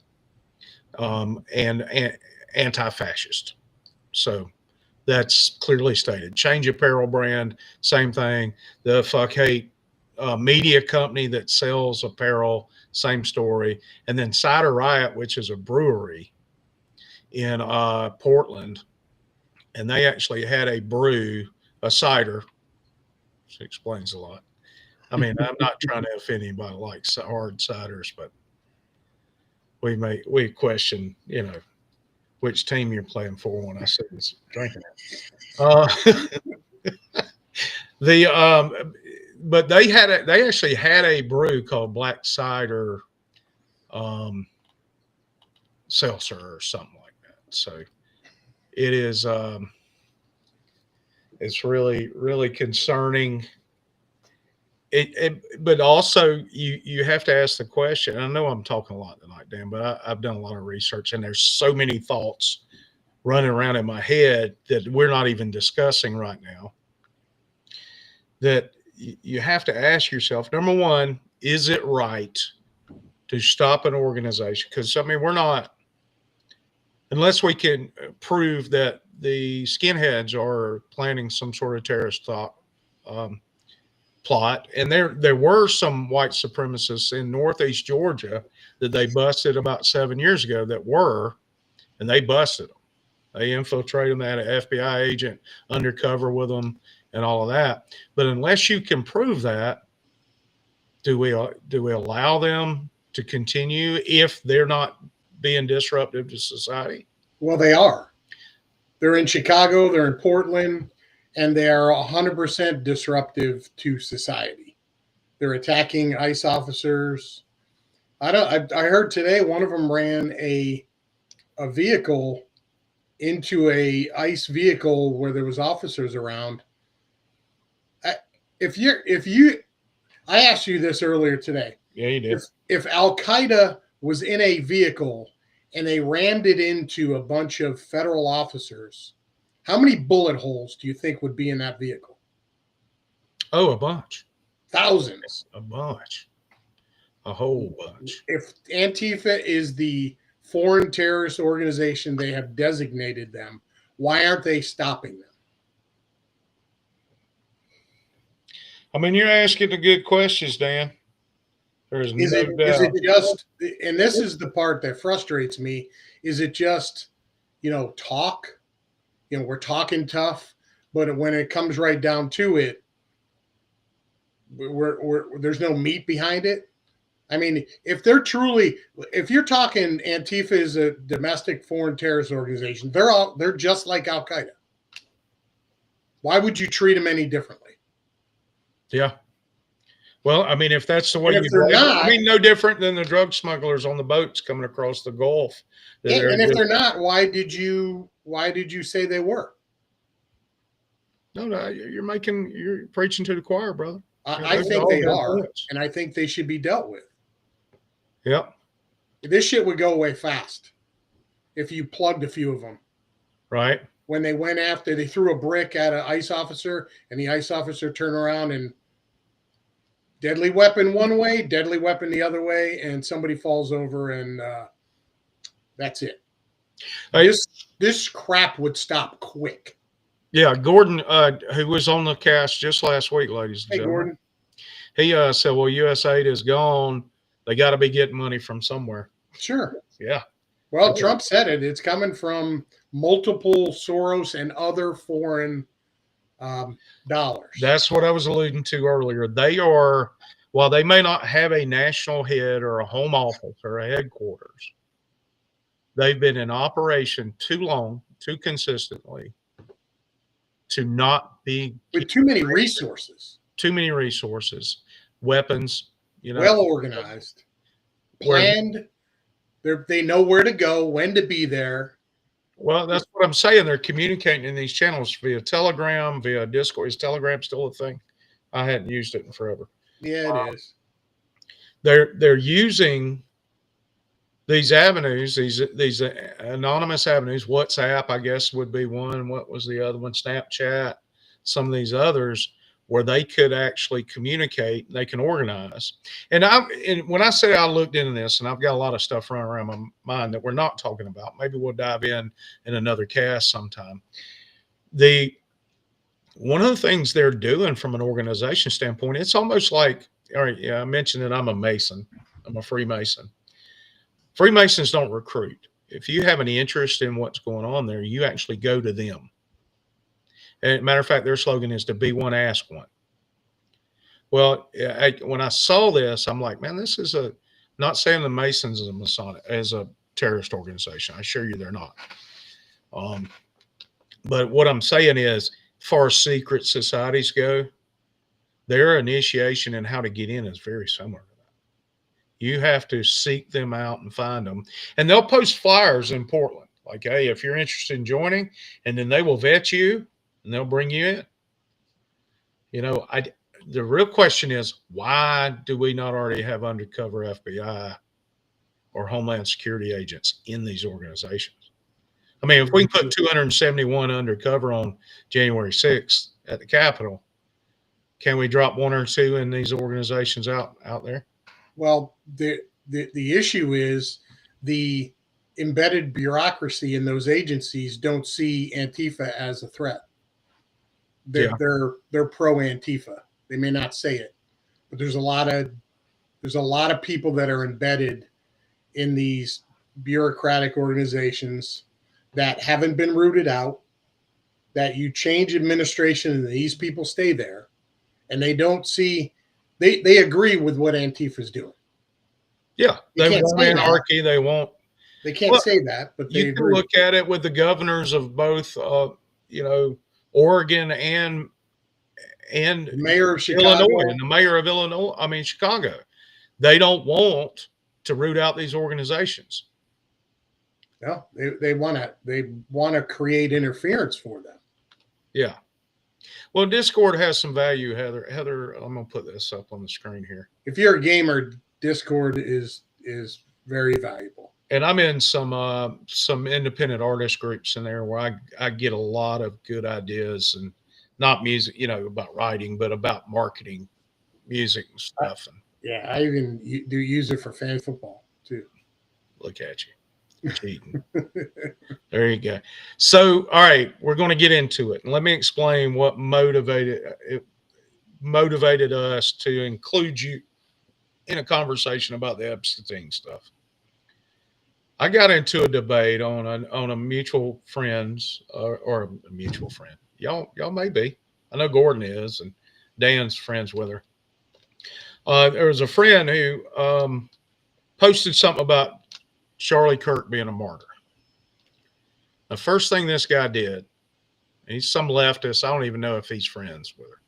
[SPEAKER 1] and anti-fascist. So that's clearly stated. Change Apparel brand, same thing. The Fuck Hate media company that sells apparel, same story. And then Cider Riot, which is a brewery in Portland, and they actually had a brew, a cider, which explains a lot. I mean, I'm not trying to offend anybody like hard ciders, but we question, which team you're playing for when I see this drinking it. But they actually had a brew called Black Cider Seltzer or something like that. So it is it's really, really concerning. But also you have to ask the question. I know I'm talking a lot tonight, Dan, but I've done a lot of research, and there's so many thoughts running around in my head that we're not even discussing right now, that you have to ask yourself, number one, is it right to stop an organization? Because, I mean, we're not, unless we can prove that the skinheads are planning some sort of terrorist plot. And there were some white supremacists in Northeast Georgia that they busted about 7 years ago and they busted them. They infiltrated them. They had an FBI agent undercover with them and all of that. But unless you can prove that, do we allow them to continue if they're not being disruptive to society?
[SPEAKER 3] Well, they are. They're in Chicago, they're in Portland, and they are 100% disruptive to society. They're attacking ICE officers. I heard today one of them ran a vehicle into a ICE vehicle where there was officers around. I asked you this earlier today.
[SPEAKER 1] Yeah, you did.
[SPEAKER 3] If Al-Qaeda was in a vehicle and they rammed it into a bunch of federal officers, how many bullet holes do you think would be in that vehicle?
[SPEAKER 1] Oh, a bunch.
[SPEAKER 3] Thousands.
[SPEAKER 1] A bunch. A whole bunch.
[SPEAKER 3] If Antifa is the foreign terrorist organization they have designated them, why aren't they stopping them?
[SPEAKER 1] I mean, you're asking the good questions, Dan. There's no doubt.
[SPEAKER 3] Is it just, and this is the part that frustrates me, is it just, talk? We're talking tough, but when it comes right down to it, there's no meat behind it. I mean, if you're talking Antifa is a domestic foreign terrorist organization, they're just like Al-Qaeda. Why would you treat them any differently?
[SPEAKER 1] Yeah. Well, I mean, if that's the way no different than the drug smugglers on the boats coming across the Gulf.
[SPEAKER 3] And if they're not, why did you say they were?
[SPEAKER 1] No, you're preaching to the choir, brother.
[SPEAKER 3] I think they are, and I think they should be dealt with.
[SPEAKER 1] Yep.
[SPEAKER 3] This shit would go away fast if you plugged a few of them.
[SPEAKER 1] Right.
[SPEAKER 3] When they went after, they threw a brick at an ICE officer, and the ICE officer turned around and deadly weapon one way, deadly weapon the other way, and somebody falls over, and that's it. This crap would stop quick.
[SPEAKER 1] Yeah, Gordon, who was on the cast just last week, ladies and
[SPEAKER 3] Hey,
[SPEAKER 1] gentlemen.
[SPEAKER 3] Gordon.
[SPEAKER 1] He said, well, USAID is gone. They got to be getting money from somewhere.
[SPEAKER 3] Sure.
[SPEAKER 1] Yeah.
[SPEAKER 3] Well, Trump said it. It's coming from multiple Soros and other foreign dollars.
[SPEAKER 1] That's what I was alluding to earlier. They are, while they may not have a national head or a home office or a headquarters, they've been in operation too long, too consistently, to not be
[SPEAKER 3] with too many resources.
[SPEAKER 1] Too many resources, weapons,
[SPEAKER 3] well organized, planned. They know where to go, when to be there.
[SPEAKER 1] Well, that's what I'm saying. They're communicating in these channels via Telegram, via Discord. Is Telegram still a thing? I hadn't used it in forever.
[SPEAKER 3] Yeah, it is.
[SPEAKER 1] They're using these avenues, these anonymous avenues. WhatsApp, I guess, would be one. What was the other one? Snapchat. Some of these others, where they could actually communicate, they can organize. And when I say I looked into this, and I've got a lot of stuff running around my mind that we're not talking about, maybe we'll dive in another cast sometime. One of the things they're doing from an organization standpoint, it's almost like, all right, yeah, I mentioned that I'm a Mason. I'm a Freemason. Freemasons don't recruit. If you have any interest in what's going on there, you actually go to them. And matter of fact, their slogan is to be one, ask one. Well, when I saw this, I'm like, man, this is not saying the Masons is a terrorist organization. I assure you they're not. But what I'm saying is, far as secret societies go, their initiation and how to get in is very similar to that. You have to seek them out and find them. And they'll post flyers in Portland. Like, hey, if you're interested in joining, and then they will vet you and they'll bring you in. The real question is, why do we not already have undercover FBI or Homeland Security agents in these organizations? I mean, if we can put 271 undercover on January 6th at the Capitol, can we drop one or two in these organizations out there?
[SPEAKER 3] Well, the issue is the embedded bureaucracy in those agencies don't see Antifa as a threat. They're pro Antifa. They may not say it, but there's a lot of people that are embedded in these bureaucratic organizations that haven't been rooted out, that you change administration and these people stay there, and they don't see, they agree with what Antifa's doing.
[SPEAKER 1] Yeah, they want anarchy.
[SPEAKER 3] They can't say that, but
[SPEAKER 1] you can look at it with the governors of both, Oregon and
[SPEAKER 3] the mayor of Chicago.
[SPEAKER 1] Illinois, and the mayor of Illinois. I mean, Chicago. They don't want to root out these organizations.
[SPEAKER 3] No, they want to create interference for them.
[SPEAKER 1] Yeah. Well, Discord has some value, Heather. Heather, I'm gonna put this up on the screen here.
[SPEAKER 3] If you're a gamer, Discord is very valuable.
[SPEAKER 1] And I'm in some independent artist groups in there where I get a lot of good ideas, and not music, about writing, but about marketing music and stuff.
[SPEAKER 3] Yeah, I even do use it for fan football too.
[SPEAKER 1] Look at you, cheating. There you go. So, all right, we're going to get into it. And let me explain what motivated us to include you in a conversation about the Epstein stuff. I got into a debate on a mutual friends or a mutual friend. Y'all may be. I know Gordon is, and Dan's friends with her. There was a friend who posted something about Charlie Kirk being a martyr. The first thing this guy did, he's some leftist. I don't even know if he's friends with her.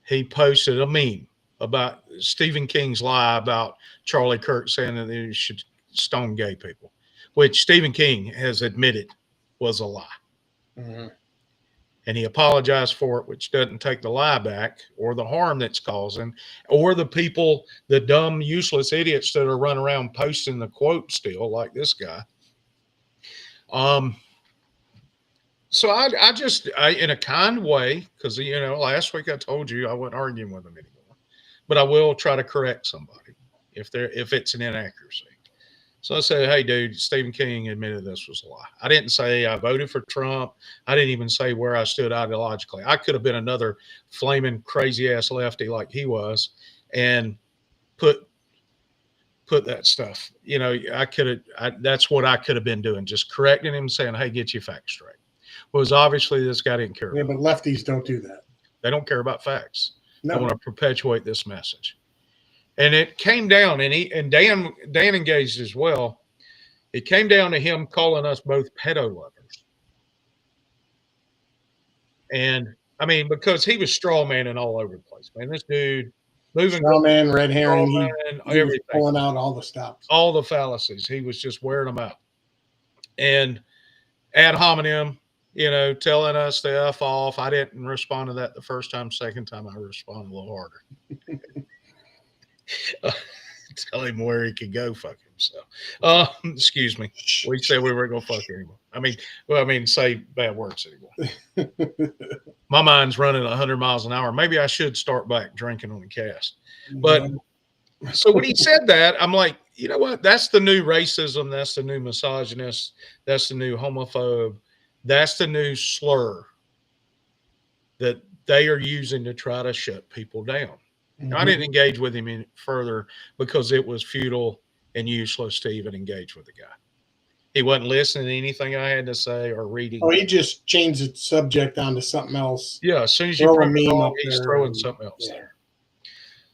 [SPEAKER 1] He posted a meme about Stephen King's lie about Charlie Kirk saying that you should stone gay people, which Stephen King has admitted was a lie.
[SPEAKER 3] Mm-hmm.
[SPEAKER 1] and he apologized for it, which doesn't take the lie back or the harm that's causing, or the people, the dumb, useless idiots that are running around posting the quote still, like this guy. So I just, in a kind way, because, you know, last week I told you I wasn't arguing with him anymore, but I will try to correct somebody if it's an inaccuracy. So I said, hey, dude, Stephen King admitted this was a lie. I didn't say I voted for Trump. I didn't even say where I stood ideologically. I could have been another flaming crazy ass lefty like he was and put that stuff. You know, that's what I could have been doing, just correcting him, saying, hey, get your facts straight. Was obviously this guy didn't care.
[SPEAKER 3] Yeah, but lefties don't do that.
[SPEAKER 1] They don't care about facts.
[SPEAKER 3] No.
[SPEAKER 1] They want to perpetuate this message. And it came down, and Dan engaged as well. It came down to him calling us both pedo lovers. And I mean, because he was straw manning all over the place, man. This dude moving
[SPEAKER 3] straw man, red herring, he
[SPEAKER 1] everything,
[SPEAKER 3] was pulling out all the stops,
[SPEAKER 1] all the fallacies. He was just wearing them out. And ad hominem, you know, telling us to F off. I didn't respond to that the first time. Second time, I responded a little harder. Tell him where he could go fuck himself. Excuse me. We said we weren't going to fuck anymore. I mean, say bad words anymore. My mind's running 100 miles an hour. Maybe I should start back drinking on the cast. But so when he said that, I'm like, you know what? That's the new racism. That's the new misogynist. That's the new homophobe. That's the new slur that they are using to try to shut people down. Mm-hmm. I didn't engage with him any further because it was futile and useless to even engage with the guy. He wasn't listening to anything I had to say or reading.
[SPEAKER 3] Oh, he just changed the subject onto something else.
[SPEAKER 1] Yeah, as soon as you throw a meme up he's throwing something else there.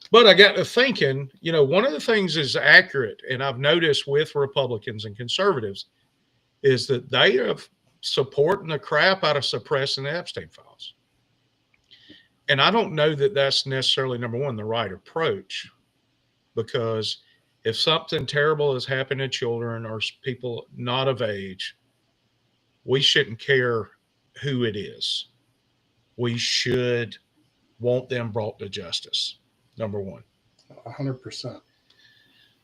[SPEAKER 1] But I got to thinking, you know, one of the things is accurate, and I've noticed with Republicans and conservatives, is that they are supporting the crap out of suppressing the Epstein files. And I don't know that that's necessarily, number one, the right approach, because if something terrible has happened to children or people not of age, we shouldn't care who it is. We should want them brought to justice, number one.
[SPEAKER 3] 100%.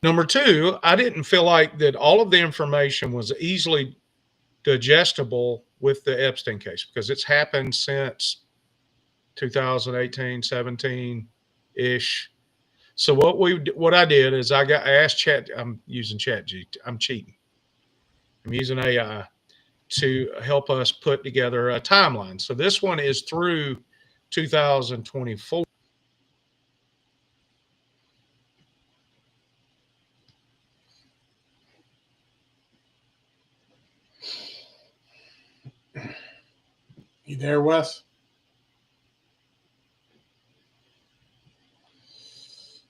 [SPEAKER 1] Number two, I didn't feel like that all of the information was easily digestible with the Epstein case, because it's happened since 2018, 17-ish. So what I did is I asked Chat. I'm using ChatGPT. I'm cheating. I'm using AI to help us put together a timeline. So this one is through 2024.
[SPEAKER 3] You there, Wes?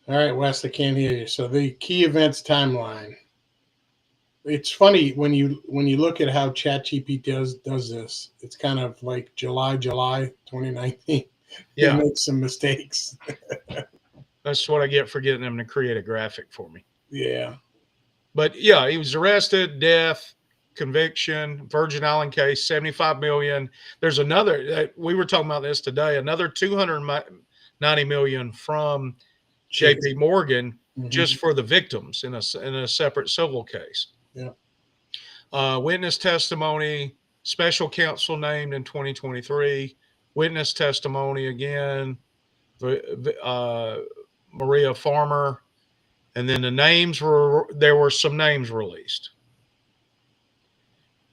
[SPEAKER 3] All right, Wes, I can't hear you. So the key events timeline. It's funny when you look at how ChatGPT does this. It's kind of like July 2019.
[SPEAKER 1] Yeah,
[SPEAKER 3] it makes some mistakes.
[SPEAKER 1] That's what I get for getting them to create a graphic for me.
[SPEAKER 3] Yeah,
[SPEAKER 1] but yeah, he was arrested, death, conviction, Virgin Island case, 75 million. There's another. We were talking about this today. Another 290 million from JP Morgan, just for the victims in a separate civil case.
[SPEAKER 3] Yeah.
[SPEAKER 1] Witness testimony, special counsel named in 2023. Witness testimony again, Maria Farmer, and then there were some names released.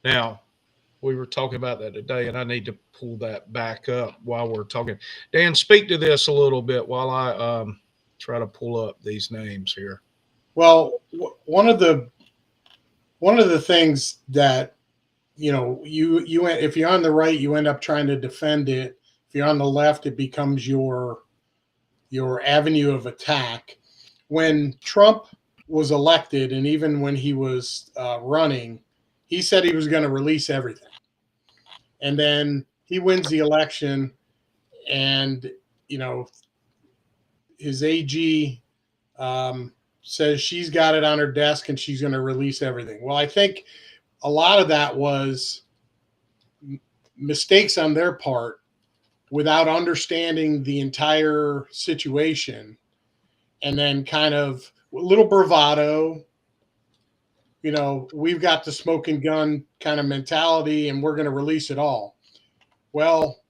[SPEAKER 1] Now, we were talking about that today, and I need to pull that back up while we're talking. Dan, speak to this a little bit while I try to pull up these names here.
[SPEAKER 3] Well, one of the things that, you know, you if you're on the right, you end up trying to defend it. If you're on the left, it becomes your avenue of attack. When Trump was elected, and even when he was running, he said he was going to release everything. And then he wins the election, and, you know, his AG says she's got it on her desk and she's going to release everything. Well, I think a lot of that was mistakes on their part without understanding the entire situation, and then kind of a little bravado, we've got the smoking gun kind of mentality and we're going to release it all. Well,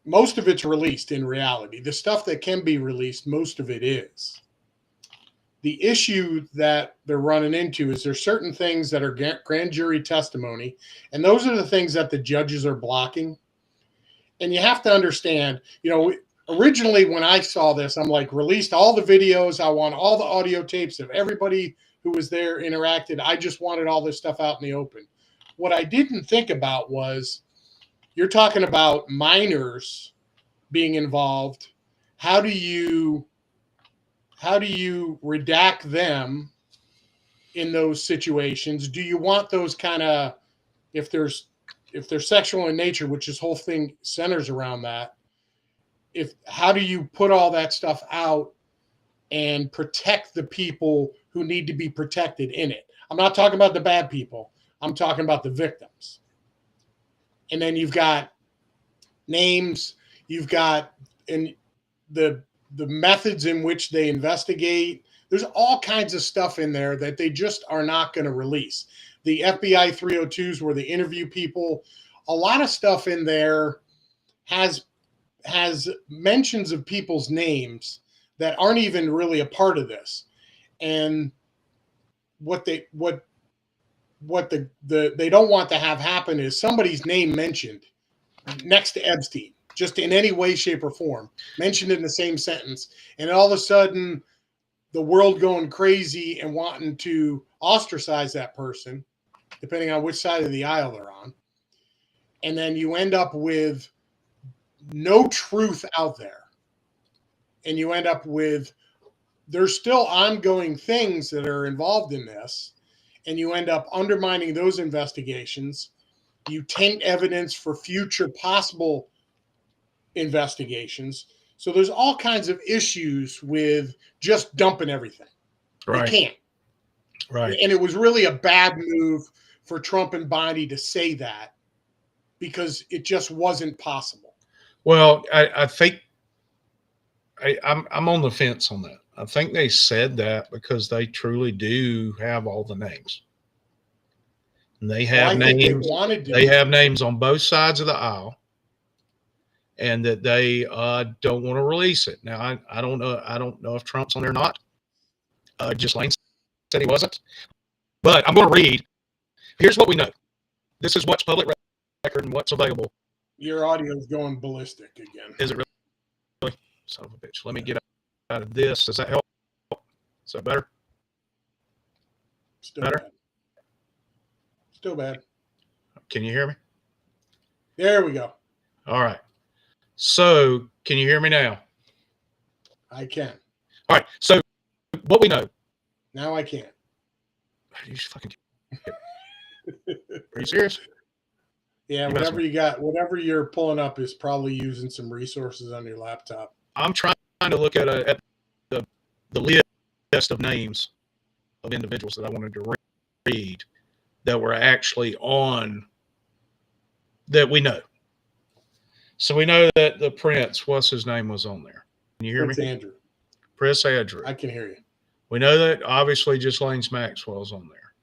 [SPEAKER 3] most of it's released in reality. The stuff that can be released, most of it is. The issue that they're running into is there's certain things that are grand jury testimony, and those are the things that the judges are blocking. And you have to understand, originally when I saw this, I'm like, released all the videos. I want all the audio tapes of everybody who was there interacted. I just wanted all this stuff out in the open. What I didn't think about was, you're talking about minors being involved. How do you redact them in those situations? Do you want those kind of, if they're sexual in nature, which this whole thing centers around that, how do you put all that stuff out and protect the people who need to be protected in it? I'm not talking about the bad people. I'm talking about the victims. And then you've got names, you've got the methods in which they investigate. There's all kinds of stuff in there that they just are not going to release. The FBI 302s where they interview people, a lot of stuff in there has mentions of people's names that aren't even really a part of this. And what they don't want to have happen is somebody's name mentioned next to Epstein, just in any way, shape, or form, mentioned in the same sentence. And all of a sudden, the world going crazy and wanting to ostracize that person, depending on which side of the aisle they're on. And then you end up with no truth out there. And you end up with, there's still ongoing things that are involved in this. And you end up undermining those investigations. You taint evidence for future possible investigations. So there's all kinds of issues with just dumping everything.
[SPEAKER 1] Right.
[SPEAKER 3] They can't.
[SPEAKER 1] Right.
[SPEAKER 3] And it was really a bad move for Trump and Biden to say that, because it just wasn't possible.
[SPEAKER 1] Well, I think I'm on the fence on that. I think they said that because they truly do have all the names. And they have names. They have names on both sides of the aisle, and that they don't want to release it. Now, I don't know. I don't know if Trump's on there or not. Ghislaine said he wasn't. But I'm going to read. Here's what we know. This is what's public record and what's available.
[SPEAKER 3] Your audio is going ballistic again.
[SPEAKER 1] Is it really? Son of a bitch. Let me get out of this. Does that help? Is that better?
[SPEAKER 3] Still better? Bad. Still bad.
[SPEAKER 1] Can you hear me?
[SPEAKER 3] There we go.
[SPEAKER 1] All right. So, can you hear me now?
[SPEAKER 3] I can.
[SPEAKER 1] All right. So, what we know.
[SPEAKER 3] Now I can.
[SPEAKER 1] You fucking. Are you serious?
[SPEAKER 3] Yeah, whatever you got, whatever you're pulling up is probably using some resources on your laptop.
[SPEAKER 1] I'm trying to look at the list of names of individuals that I wanted to read that were actually on, that we know. So we know that the Prince, what's his name, was on there. Can you hear
[SPEAKER 3] Prince
[SPEAKER 1] me?
[SPEAKER 3] Andrew.
[SPEAKER 1] Prince Andrew.
[SPEAKER 3] I can hear you.
[SPEAKER 1] We know that obviously Ghislaine Maxwell's on there.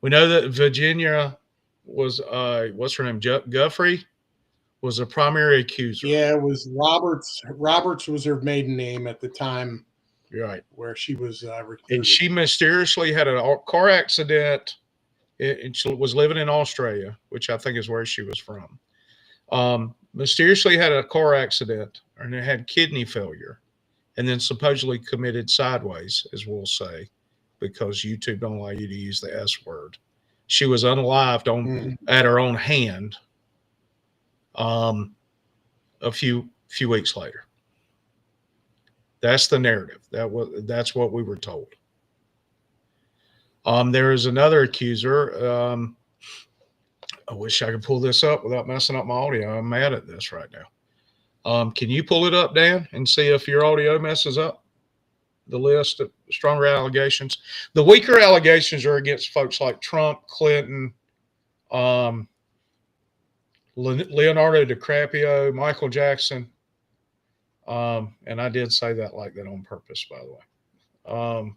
[SPEAKER 1] We know that Virginia was, what's her name? Guffrey was a primary accuser.
[SPEAKER 3] Yeah, it was Roberts. Roberts was her maiden name at the time.
[SPEAKER 1] Right.
[SPEAKER 3] Where she was recruited.
[SPEAKER 1] And she mysteriously had a car accident. And she was living in Australia, which I think is where she was from. Mysteriously had a car accident and had kidney failure, and then supposedly committed sideways, as we'll say, because YouTube don't allow you to use the S word. She was unalived at her own hand a few weeks later. That's the narrative. That's what we were told. There is another accuser. I wish I could pull this up without messing up my audio. I'm mad at this right now. Can you pull it up, Dan, and see if your audio messes up? The list of stronger allegations. The weaker allegations are against folks like Trump, Clinton, Leonardo DiCaprio, Michael Jackson. And I did say that like that on purpose, by the way.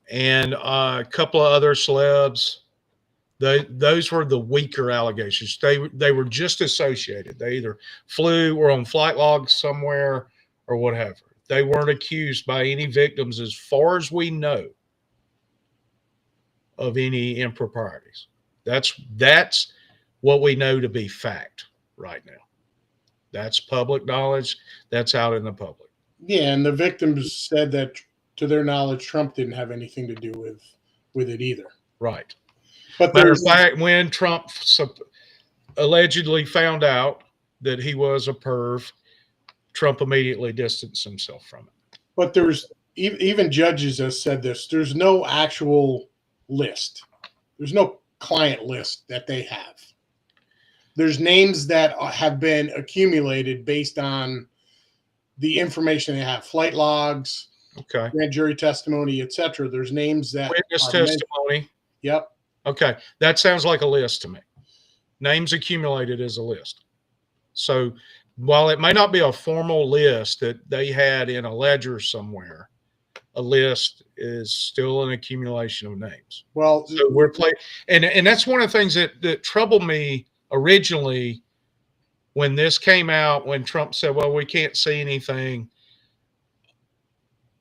[SPEAKER 1] And a couple of other celebs. Those were the weaker allegations. They were just associated. They either flew or on flight logs somewhere or whatever. They weren't accused by any victims, as far as we know, of any improprieties. That's what we know to be fact right now. That's public knowledge. That's out in the public.
[SPEAKER 3] Yeah, and the victims said that, to their knowledge, Trump didn't have anything to do with it either.
[SPEAKER 1] Right.
[SPEAKER 3] But
[SPEAKER 1] matter of fact, when Trump allegedly found out that he was a perv, Trump immediately distanced himself from it.
[SPEAKER 3] But there's even judges have said this. There's no actual list. There's no client list that they have. There's names that have been accumulated based on the information they have, flight logs,
[SPEAKER 1] okay,
[SPEAKER 3] grand jury testimony, etc. There's names that
[SPEAKER 1] witness testimony.
[SPEAKER 3] mentioned. Yep.
[SPEAKER 1] Okay, that sounds like a list to me. Names accumulated as a list. So while it may not be a formal list that they had in a ledger somewhere, a list is still an accumulation of names.
[SPEAKER 3] Well,
[SPEAKER 1] so we're playing, and that's one of the things that troubled me originally when this came out, when Trump said, well, we can't see anything.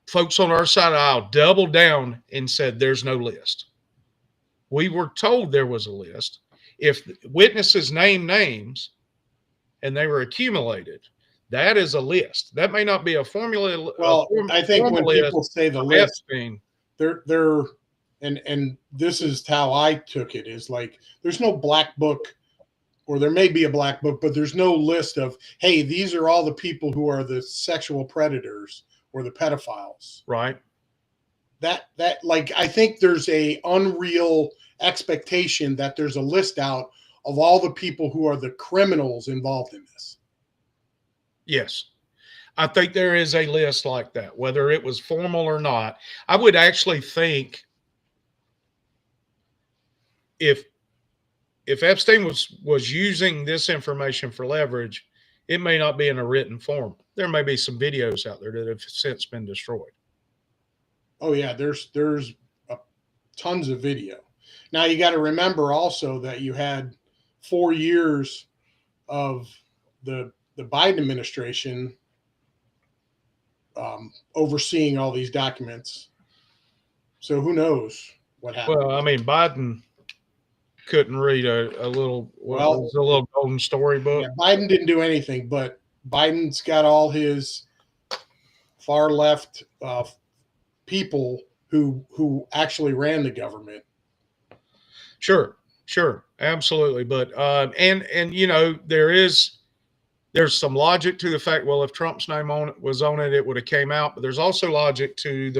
[SPEAKER 1] Folks on our side of the aisle doubled down and said there's no list. We were told there was a list. If witnesses name names and they were accumulated, that is a list. That may not be a formula.
[SPEAKER 3] Well, I think when people say the list,
[SPEAKER 1] Epstein,
[SPEAKER 3] they're and this is how I took it, is like there's no black book, or there may be a black book, but there's no list of, hey, these are all the people who are the sexual predators or the pedophiles.
[SPEAKER 1] Right.
[SPEAKER 3] That like, I think there's a unreal expectation that there's a list out of all the people who are the criminals involved in this.
[SPEAKER 1] Yes. I think there is a list like that, whether it was formal or not. I would actually think if Epstein was using this information for leverage, it may not be in a written form. There may be some videos out there that have since been destroyed.
[SPEAKER 3] Oh yeah, there's tons of video. Now you got to remember also that you had 4 years of the Biden administration overseeing all these documents. So who knows what happened?
[SPEAKER 1] Well, I mean, Biden couldn't read a little golden storybook.
[SPEAKER 3] Yeah, Biden didn't do anything, but Biden's got all his far left people who actually ran the government.
[SPEAKER 1] Sure, absolutely. But and you know, there's some logic to the fact, well, if Trump's name was on it, it would have came out. But there's also logic to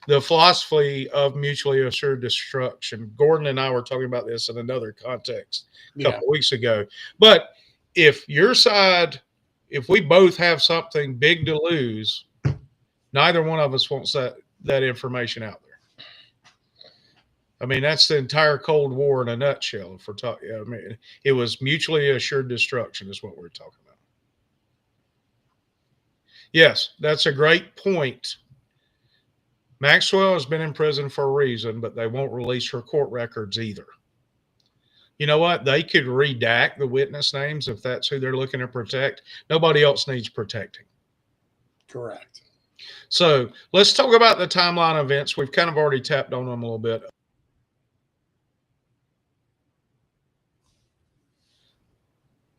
[SPEAKER 1] the philosophy of mutually assured destruction. Gordon and I were talking about this in another context a couple of weeks ago. But if your side, if we both have something big to lose, neither one of us wants that information out there. I mean, that's the entire Cold War in a nutshell. If we're talking, I mean, it was mutually assured destruction is what we're talking about. Yes, that's a great point. Maxwell has been in prison for a reason, but they won't release her court records either. You know what? They could redact the witness names if that's who they're looking to protect. Nobody else needs protecting.
[SPEAKER 3] Correct.
[SPEAKER 1] So let's talk about the timeline events. We've kind of already tapped on them a little bit.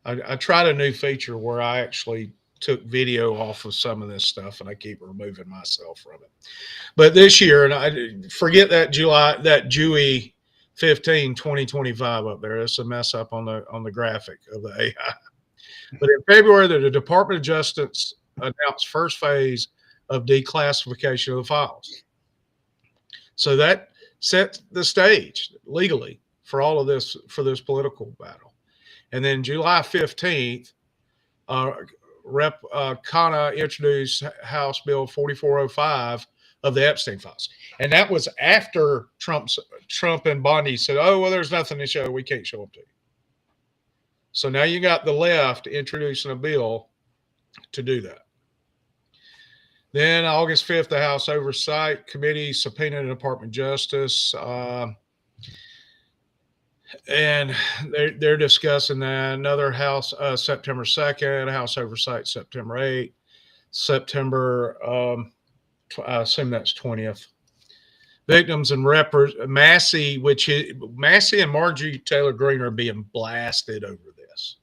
[SPEAKER 1] I tried a new feature where I actually took video off of some of this stuff, and I keep removing myself from it. But this year, and I forget that Jui 15 2025 up there. It's a mess up on the graphic of the AI. But in February, the Department of Justice announced first phase of declassification of the files. So that set the stage legally for all of this, for this political battle. And then July 15th, Rep. Khanna introduced House Bill 4405 of the Epstein files. And that was after Trump and Bondi said, oh, well, there's nothing to show. We can't show them to you. So now you got the left introducing a bill to do that. Then August 5th, the House Oversight Committee subpoenaed the Department of Justice, and they're discussing that. Another House September 2nd, House Oversight September 8th, September, I assume that's 20th. Victims and Massey, Massey and Marjorie Taylor Greene are being blasted over this.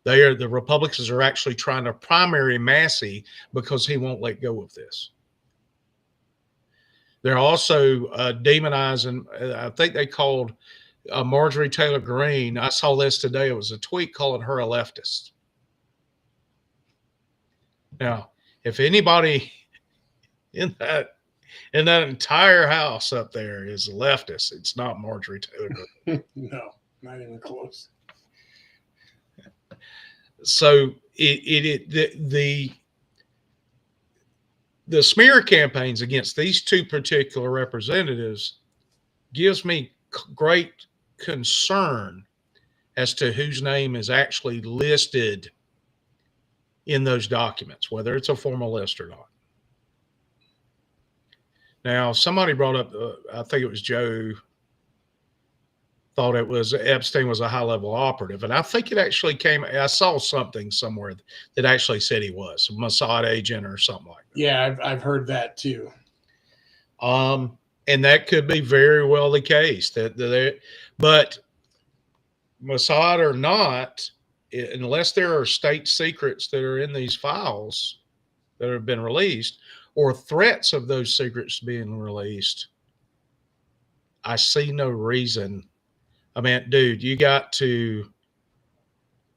[SPEAKER 1] The Republicans are actually trying to primary Massey because he won't let go of this. They're also demonizing, I think they called Marjorie Taylor Greene. I saw this today. It was a tweet calling her a leftist. Now, if anybody in that entire house up there is a leftist, it's not Marjorie Taylor Greene.
[SPEAKER 3] No, not even close.
[SPEAKER 1] So the smear campaigns against these two particular representatives gives me great concern as to whose name is actually listed in those documents, whether it's a formal list or not. Now, somebody brought up, I think it was Joe, thought it was Epstein was a high-level operative. And I think it actually I saw something somewhere that actually said he was a Mossad agent or something like that.
[SPEAKER 3] Yeah, I've heard that too.
[SPEAKER 1] And that could be very well the case. But Mossad or not, unless there are state secrets that are in these files that have been released or threats of those secrets being released, I see no reason. I mean, dude, you got to,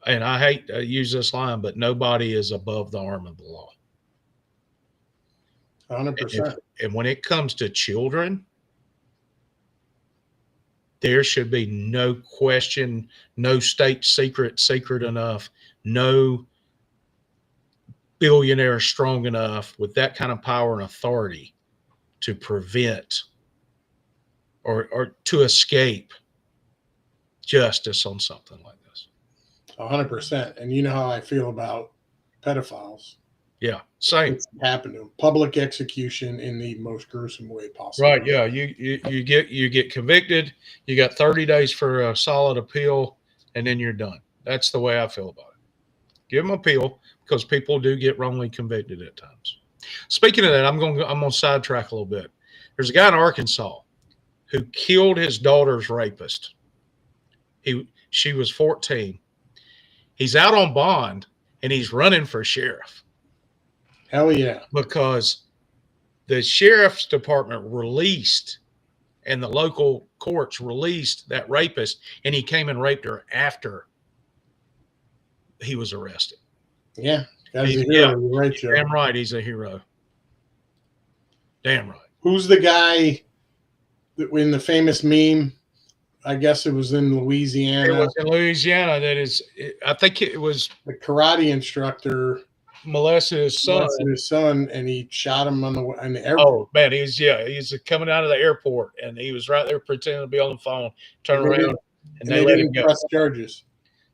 [SPEAKER 1] and I hate to use this line, but nobody is above the arm of the law.
[SPEAKER 3] 100%.
[SPEAKER 1] And when it comes to children, there should be no question, no state secret enough, no billionaire strong enough with that kind of power and authority to prevent or to escape justice on something like this.
[SPEAKER 3] 100%. And you know how I feel about pedophiles.
[SPEAKER 1] Yeah, same.
[SPEAKER 3] It's happened to them. Public execution in the most gruesome way possible.
[SPEAKER 1] Right. Yeah. You get convicted. You got 30 days for a solid appeal, and then you're done. That's the way I feel about it. Give them appeal because people do get wrongly convicted at times. Speaking of that, I'm going to sidetrack a little bit. There's a guy in Arkansas who killed his daughter's rapist. She was 14. He's out on bond and he's running for sheriff.
[SPEAKER 3] Hell yeah.
[SPEAKER 1] Because the sheriff's department released and the local courts released that rapist, and he came and raped her after he was arrested.
[SPEAKER 3] Yeah. He's a hero. You're right, Joe.
[SPEAKER 1] Damn right he's a hero. Damn right.
[SPEAKER 3] Who's the guy that in the famous meme? I guess it was in Louisiana.
[SPEAKER 1] It was in Louisiana. I think it was
[SPEAKER 3] the karate instructor
[SPEAKER 1] molested his son,
[SPEAKER 3] and he shot him on the airport.
[SPEAKER 1] Oh man, he's coming out of the airport, and he was right there pretending to be on the phone. Turn around, and they let him go.
[SPEAKER 3] Press charges.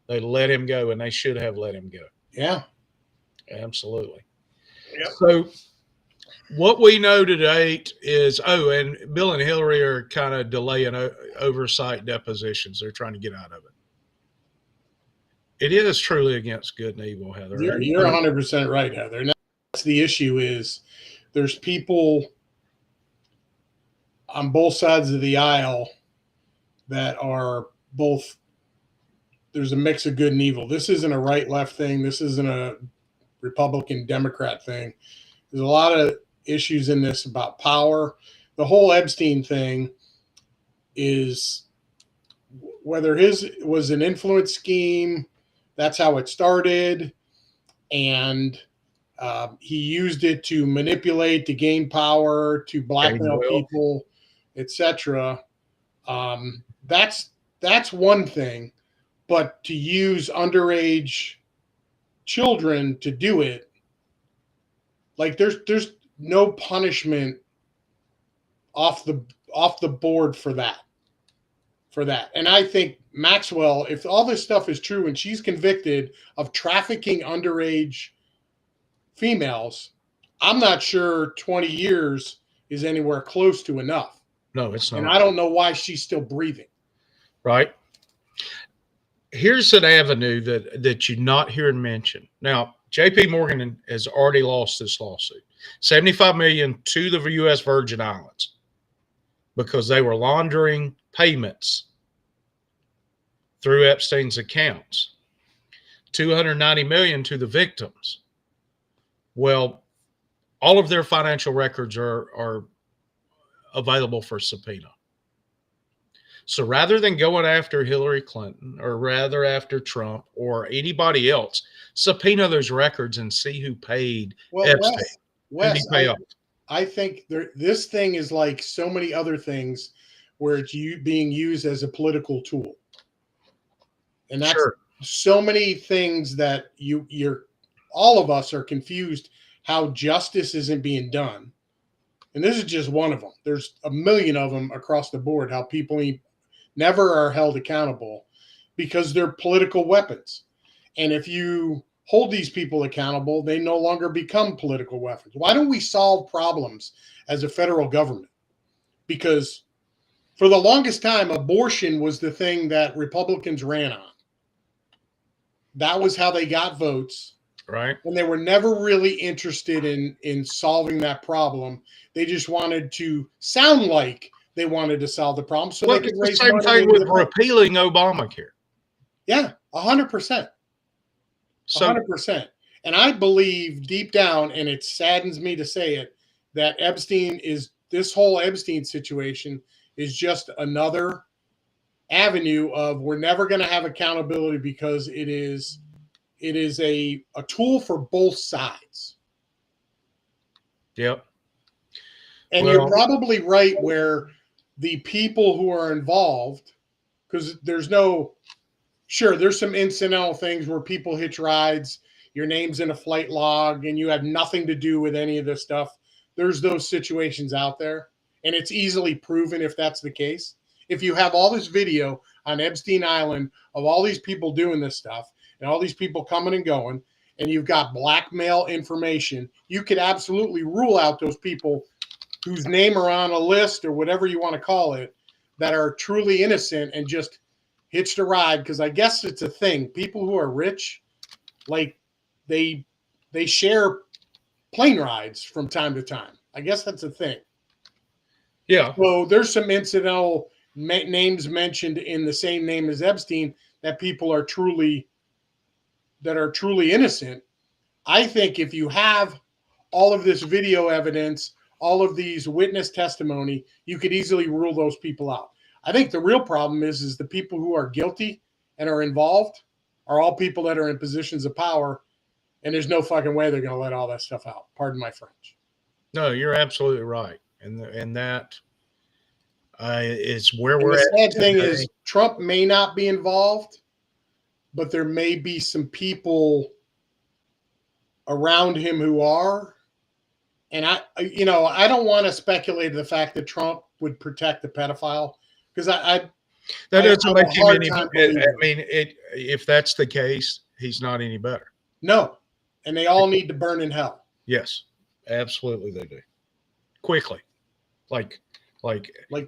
[SPEAKER 1] They let him go, and they should have let him go.
[SPEAKER 3] Yeah,
[SPEAKER 1] absolutely.
[SPEAKER 3] Yep.
[SPEAKER 1] So what we know to date is, and Bill and Hillary are kind of delaying oversight depositions. They're trying to get out of it. It is truly against good and evil, Heather.
[SPEAKER 3] You're 100% right, Heather. And that's the issue is there's people on both sides of the aisle that are both, there's a mix of good and evil. This isn't a right-left thing. This isn't a Republican-Democrat thing. There's a lot of issues in this about power. The whole Epstein thing is whether his was an influence scheme, that's how it started, and he used it to manipulate, to gain power, to blackmail people, etc. That's one thing, but to use underage children to do it, like there's no punishment off the board for that. And I think Maxwell, if all this stuff is true and she's convicted of trafficking underage females, I'm not sure 20 years is anywhere close to enough.
[SPEAKER 1] No, it's not.
[SPEAKER 3] And I don't know why she's still breathing.
[SPEAKER 1] Right. Here's an avenue that you're not hearing mentioned. Now, J.P. Morgan has already lost this lawsuit, $75 million to the U.S. Virgin Islands, because they were laundering payments through Epstein's accounts. $290 million to the victims. Well, all of their financial records are available for subpoena. So rather than going after Hillary Clinton or rather after Trump or anybody else, subpoena those records and see who paid Epstein.
[SPEAKER 3] Wes, I think this thing is like so many other things where it's being used as a political tool. And that's so many things that all of us are confused how justice isn't being done. And this is just one of them. There's a million of them across the board, how people never are held accountable because they're political weapons. And if you hold these people accountable, they no longer become political weapons. Why don't we solve problems as a federal government? Because for the longest time, abortion was the thing that Republicans ran on. That was how they got votes.
[SPEAKER 1] Right.
[SPEAKER 3] And they were never really interested in solving that problem. They just wanted to sound like they wanted to solve the problem so they could raise money.
[SPEAKER 1] The same thing with repealing Obamacare.
[SPEAKER 3] Yeah, 100%. 100%. And I believe deep down, and it saddens me to say it, that this whole Epstein situation is just another avenue of we're never going to have accountability because it is a tool for both sides.
[SPEAKER 1] Yep.
[SPEAKER 3] And you're probably right where the people who are involved, because there's some incidental things where people hitch rides, your name's in a flight log, and you have nothing to do with any of this stuff. There's those situations out there, and it's easily proven if that's the case. If you have all this video on Epstein Island of all these people doing this stuff and all these people coming and going, and you've got blackmail information, you could absolutely rule out those people whose name are on a list or whatever you want to call it that are truly innocent and just hitched a ride. Because I guess it's a thing. People who are rich, like they share plane rides from time to time. I guess that's a thing.
[SPEAKER 1] Yeah.
[SPEAKER 3] So there's some incidental names mentioned in the same name as Epstein that people are truly innocent. I think if you have all of this video evidence, all of these witness testimony, you could easily rule those people out. I think the real problem is the people who are guilty and are involved are all people that are in positions of power, and there's no fucking way they're going to let all that stuff out. Pardon my French.
[SPEAKER 1] No, you're absolutely right. And that is where we're at.
[SPEAKER 3] The sad thing is Trump may not be involved, but there may be some people around him who are. And I don't want to speculate the fact that Trump would protect the pedophile because that
[SPEAKER 1] doesn't make him any better. I mean, if that's the case, he's not any better.
[SPEAKER 3] No, and they all need to burn in hell.
[SPEAKER 1] Yes, absolutely, they do. Quickly, like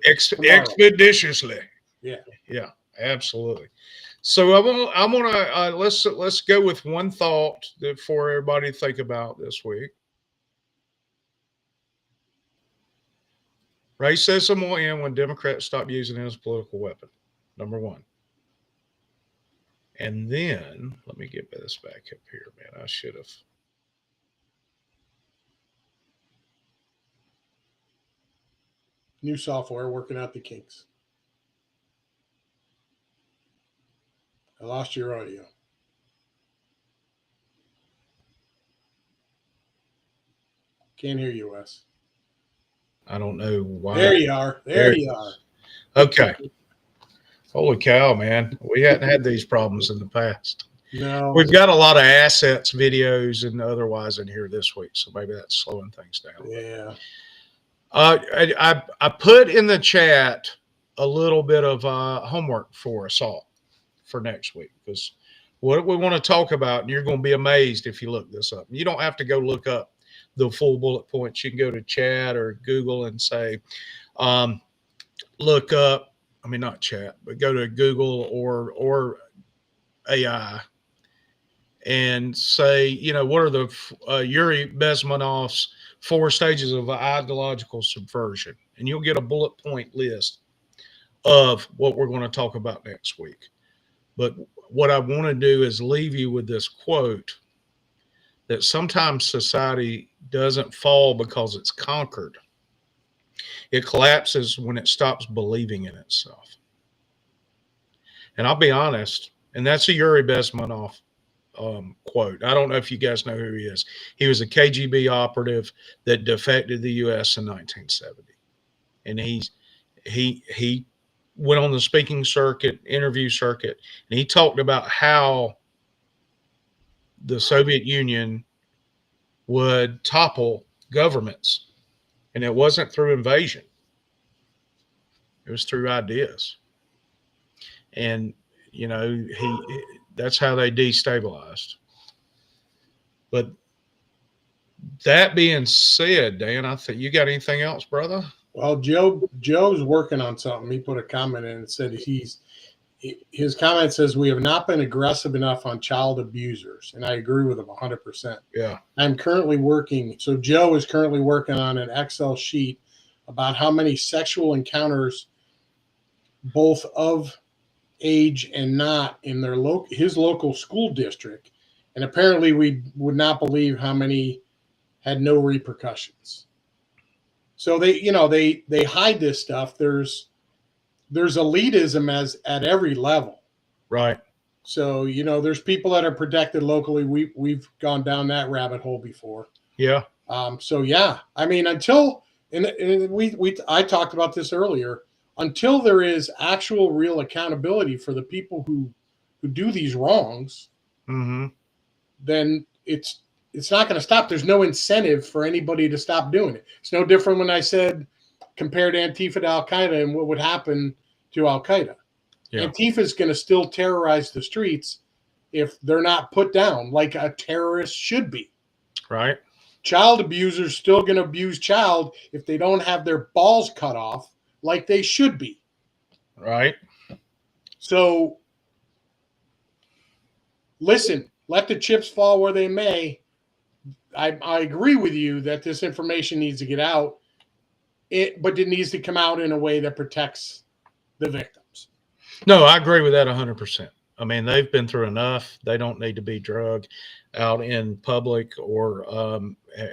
[SPEAKER 1] expeditiously.
[SPEAKER 3] Yeah,
[SPEAKER 1] absolutely. So I want to let's go with one thought for everybody to think about this week. Racism will end when Democrats stop using it as a political weapon. Number one. And then, let me get this back up here, man. I should have.
[SPEAKER 3] New software working out the kinks. I lost your audio. Can't hear you, Wes.
[SPEAKER 1] I don't know why.
[SPEAKER 3] There you are. There you are.
[SPEAKER 1] Okay. Holy cow, man. We hadn't had these problems in the past.
[SPEAKER 3] No.
[SPEAKER 1] We've got a lot of assets, videos, and otherwise in here this week, so maybe that's slowing things down.
[SPEAKER 3] Yeah.
[SPEAKER 1] I put in the chat a little bit of homework for us all. for next week, because what we want to talk about, and you're going to be amazed if you look this up. You don't have to go look up the full bullet points. You can go to chat or Google and say, look up, I mean, not chat, but go to Google or AI and say, you know, what are the Yuri Bezmenov's 4 stages of ideological subversion? And you'll get a bullet point list of what we're going to talk about next week. But what I want to do is leave you with this quote that sometimes society doesn't fall because it's conquered. It collapses when it stops believing in itself. And I'll be honest, and that's a Yuri Bezmenov quote. I don't know if you guys know who he is. He was a KGB operative that defected the U.S. in 1970. And he went on the speaking circuit, interview circuit, and he talked about how the Soviet Union would topple governments. And it wasn't through invasion. It was through ideas. And, you know, that's how they destabilized. But that being said, Dan, I think you got anything else, brother?
[SPEAKER 3] Well, Joe's working on something. He put a comment in and said his comment says, we have not been aggressive enough on child abusers. And I agree with him 100%.
[SPEAKER 1] Yeah.
[SPEAKER 3] I'm currently working. So Joe is currently working on an Excel sheet about how many sexual encounters, both of age and not, in his local school district. And apparently we would not believe how many had no repercussions. So they hide this stuff. There's elitism at every level.
[SPEAKER 1] Right.
[SPEAKER 3] So, there's people that are protected locally. We've gone down that rabbit hole before.
[SPEAKER 1] Yeah.
[SPEAKER 3] So yeah, I mean, until, and I talked about this earlier, until there is actual real accountability for the people who do these wrongs, then it's not going to stop. There's no incentive for anybody to stop doing it. It's no different when I said compared Antifa to Al Qaeda and what would happen to Al Qaeda. Yeah. Antifa is going to still terrorize the streets if they're not put down like a terrorist should be.
[SPEAKER 1] Right.
[SPEAKER 3] Child abusers still going to abuse child if they don't have their balls cut off like they should be.
[SPEAKER 1] Right.
[SPEAKER 3] So listen, let the chips fall where they may. I agree with you that this information needs to get out, but it needs to come out in a way that protects the victims.
[SPEAKER 1] No, I agree with that 100%. I mean, they've been through enough. They don't need to be drugged out in public or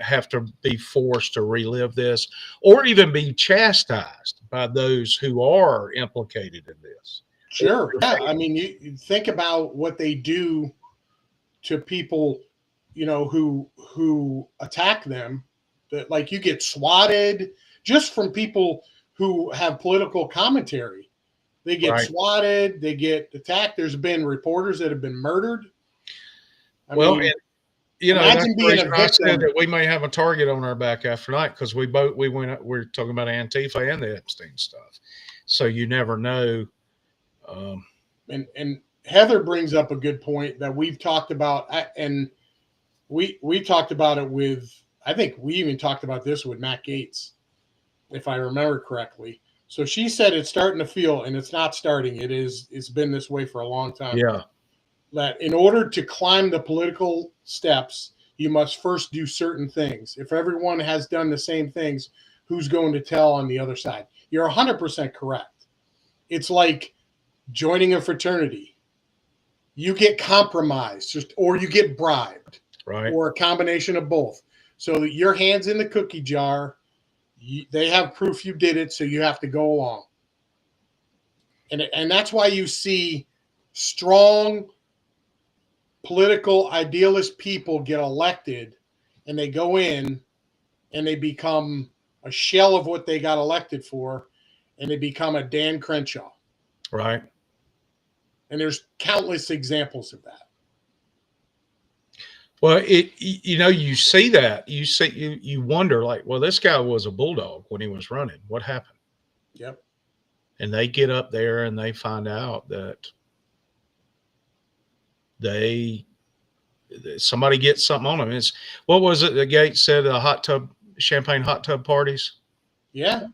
[SPEAKER 1] have to be forced to relive this or even be chastised by those who are implicated in this.
[SPEAKER 3] Sure. Yeah. I mean, you think about what they do to people, who attack them, that like you get swatted just from people who have political commentary. They get swatted, they get attacked. There's been reporters that have been murdered. I mean, that's the reason I said that we may have a target on our back after night, because we're talking about Antifa and the Epstein stuff. So you never know. And Heather brings up a good point that we've talked about, and we talked about it with, I think we even talked about this with Matt Gaetz, if I remember correctly. So she said it's starting to feel, and it's not starting, it's been this way for a long time.
[SPEAKER 1] Yeah.
[SPEAKER 3] That in order to climb the political steps, you must first do certain things. If everyone has done the same things, who's going to tell on the other side? You're 100% correct. It's like joining a fraternity. You get compromised or you get bribed.
[SPEAKER 1] Right.
[SPEAKER 3] Or a combination of both. So that your hand's in the cookie jar. They have proof you did it, so you have to go along. And that's why you see strong political idealist people get elected, and they go in and they become a shell of what they got elected for, and they become a Dan Crenshaw.
[SPEAKER 1] Right.
[SPEAKER 3] And there's countless examples of that.
[SPEAKER 1] Well, you see that. You wonder, like, well, this guy was a bulldog when he was running. What happened?
[SPEAKER 3] Yep.
[SPEAKER 1] And they get up there and they find out that somebody gets something on them. It's, what was it? The Gates said champagne hot tub parties.
[SPEAKER 3] Yeah.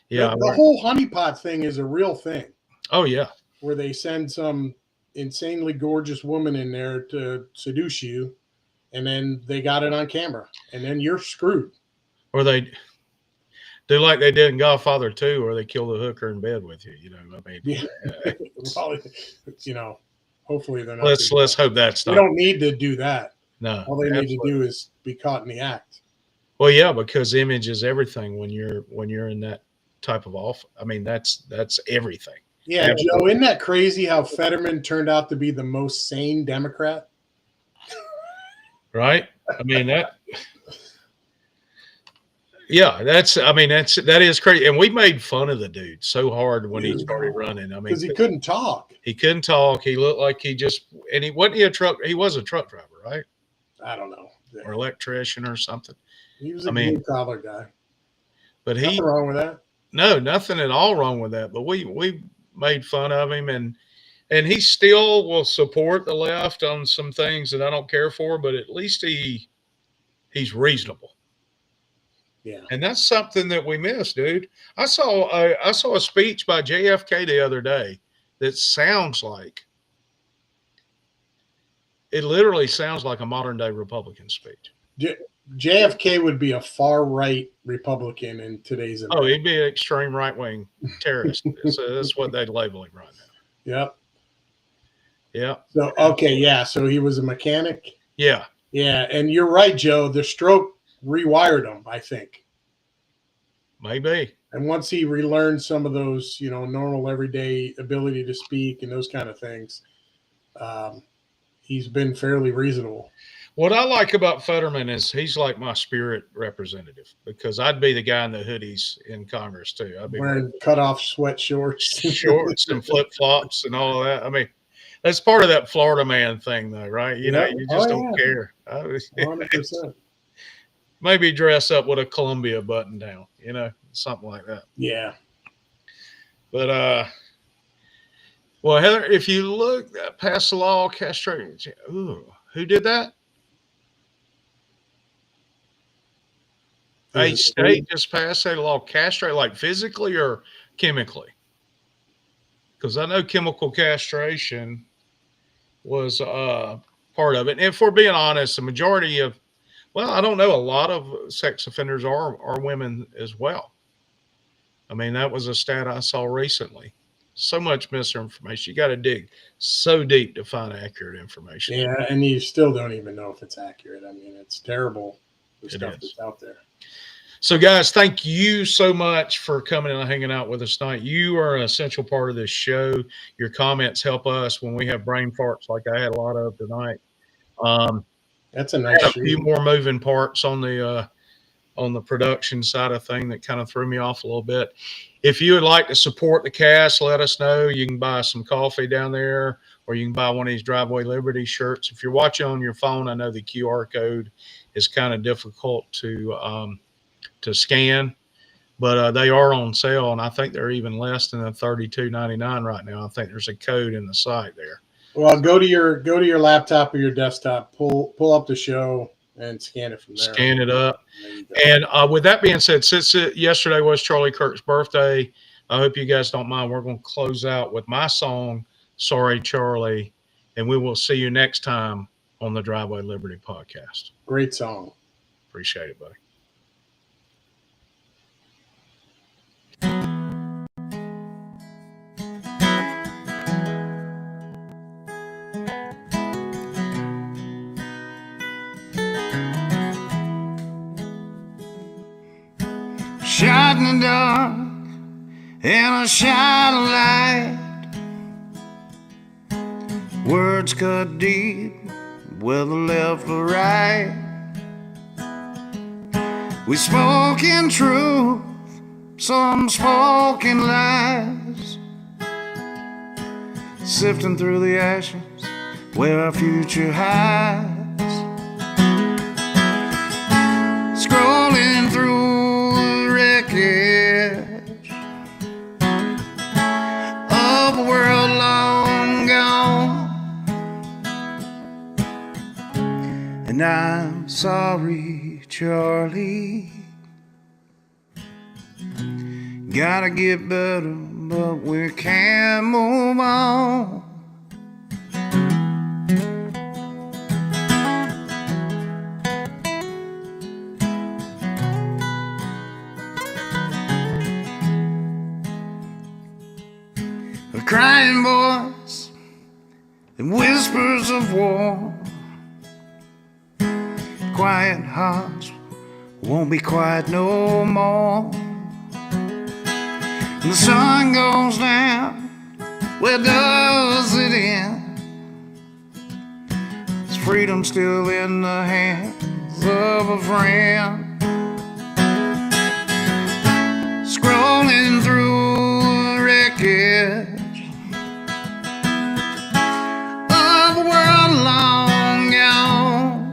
[SPEAKER 1] Yeah.
[SPEAKER 3] The whole honeypot thing is a real thing.
[SPEAKER 1] Oh yeah.
[SPEAKER 3] Where they send some insanely gorgeous woman in there to seduce you, and then they got it on camera, and then you're screwed.
[SPEAKER 1] Or they do like they did in Godfather 2, or they kill the hooker in bed with you. You know, I mean,
[SPEAKER 3] yeah. Well, you know, hopefully they're not.
[SPEAKER 1] Let's hope that's not.
[SPEAKER 3] We don't need to do that.
[SPEAKER 1] No,
[SPEAKER 3] all they need to do is be caught in the act.
[SPEAKER 1] Well, yeah, because image is everything when you're in that type of office. I mean, that's everything.
[SPEAKER 3] Yeah, Joe, isn't that crazy how Fetterman turned out to be the most sane Democrat?
[SPEAKER 1] Right? I mean, yeah, that is crazy. And we made fun of the dude so hard when he started running. I mean,
[SPEAKER 3] because he couldn't talk.
[SPEAKER 1] He couldn't talk. He looked like he wasn't a truck. He was a truck driver, right?
[SPEAKER 3] I don't know.
[SPEAKER 1] Or electrician or something.
[SPEAKER 3] He was a blue collar guy.
[SPEAKER 1] But
[SPEAKER 3] nothing wrong with that.
[SPEAKER 1] No, nothing at all wrong with that. But we made fun of him, and he still will support the left on some things that I don't care for, but at least he's reasonable.
[SPEAKER 3] Yeah.
[SPEAKER 1] And that's something that we miss, dude. I saw a speech by JFK the other day that sounds like, it literally sounds like a modern day Republican speech.
[SPEAKER 3] JFK would be a far right Republican in today's America.
[SPEAKER 1] Oh, he'd be an extreme right wing terrorist. So that's what they'd label him right now.
[SPEAKER 3] Yep.
[SPEAKER 1] Yeah.
[SPEAKER 3] So okay, yeah. So he was a mechanic.
[SPEAKER 1] Yeah.
[SPEAKER 3] Yeah, and you're right, Joe. The stroke rewired him, I think.
[SPEAKER 1] Maybe.
[SPEAKER 3] And once he relearned some of those, normal everyday ability to speak and those kind of things, he's been fairly reasonable.
[SPEAKER 1] What I like about Fetterman is he's like my spirit representative, because I'd be the guy in the hoodies in Congress too. I'd be
[SPEAKER 3] wearing cut-off sweat shorts
[SPEAKER 1] and flip-flops and all of that. I mean, that's part of that Florida man thing though, right? You know, you just don't care.
[SPEAKER 3] 100%.
[SPEAKER 1] Maybe dress up with a Columbia button down, something like that.
[SPEAKER 3] Yeah.
[SPEAKER 1] But, well, Heather, if you look past the law, castrating, who did that? A state just passed a law, castrate, like physically or chemically? Because I know chemical castration was part of it. And if we're being honest, the majority of, well, I don't know, a lot of sex offenders are women as well. I mean, that was a stat I saw recently. So much misinformation. You got to dig so deep to find accurate information.
[SPEAKER 3] Yeah, and you still don't even know if it's accurate. I mean, it's terrible, the stuff that's out there.
[SPEAKER 1] So, guys, thank you so much for coming and hanging out with us tonight. You are an essential part of this show. Your comments help us when we have brain farts like I had a lot of tonight.
[SPEAKER 3] That's a nice.
[SPEAKER 1] A few more moving parts on the production side of thing that kind of threw me off a little bit. If you would like to support the cast, let us know. You can buy some coffee down there, or you can buy one of these Driveway Liberty shirts. If you're watching on your phone, I know the QR code is kind of difficult to scan, but they are on sale, and I think they're even less than the $32.99 right now. I think there's a code in the site there.
[SPEAKER 3] Well, go to your laptop or your desktop, pull up the show, and scan it from there.
[SPEAKER 1] Scan it up. And with that being said, since yesterday was Charlie Kirk's birthday, I hope you guys don't mind. We're going to close out with my song, Sorry, Charlie, and we will see you next time on the Driveway Liberty podcast.
[SPEAKER 3] Great song.
[SPEAKER 1] Appreciate it, buddy.
[SPEAKER 20] Shot in the dark in a shadow light, words cut deep, whether left or right. We spoke in truth, some spoke in lies, sifting through the ashes where our future hides. Scrolling through the wreckage of a world long gone, sorry, Charlie. Gotta get better, but we can't move on. The crying voice and whispers of war. Quiet hearts won't be quiet no more. And the sun goes down, where does it end? Is freedom still in the hands of a friend? Scrolling through the wreckage of a world long gone.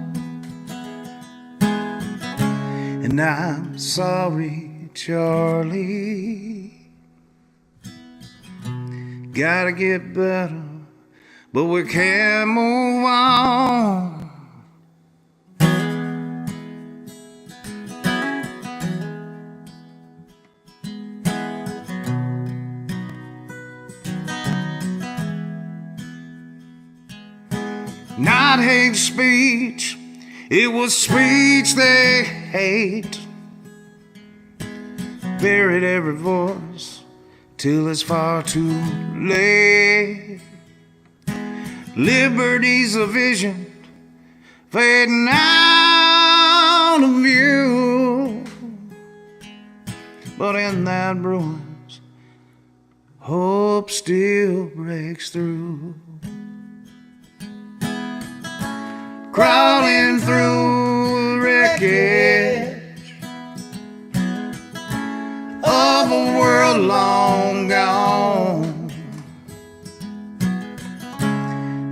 [SPEAKER 20] And I'm sorry, Charlie. Gotta get better, but we can't move on. Not hate speech, it was speech they hate. Buried every voice till it's far too late. Liberty's a vision fading out of view, but in that ruins, hope still breaks through. Crawling through the wreckage of a world long gone.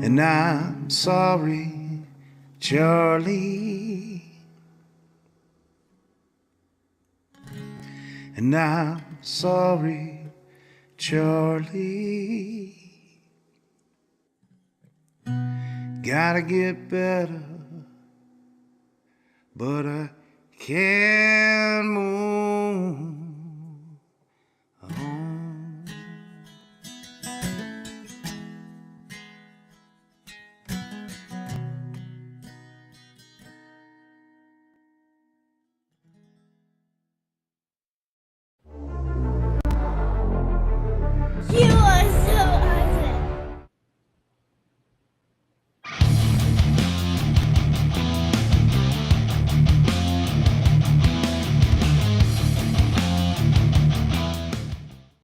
[SPEAKER 20] And I'm sorry, Charlie. And I'm sorry, Charlie. Gotta get better, but I can't move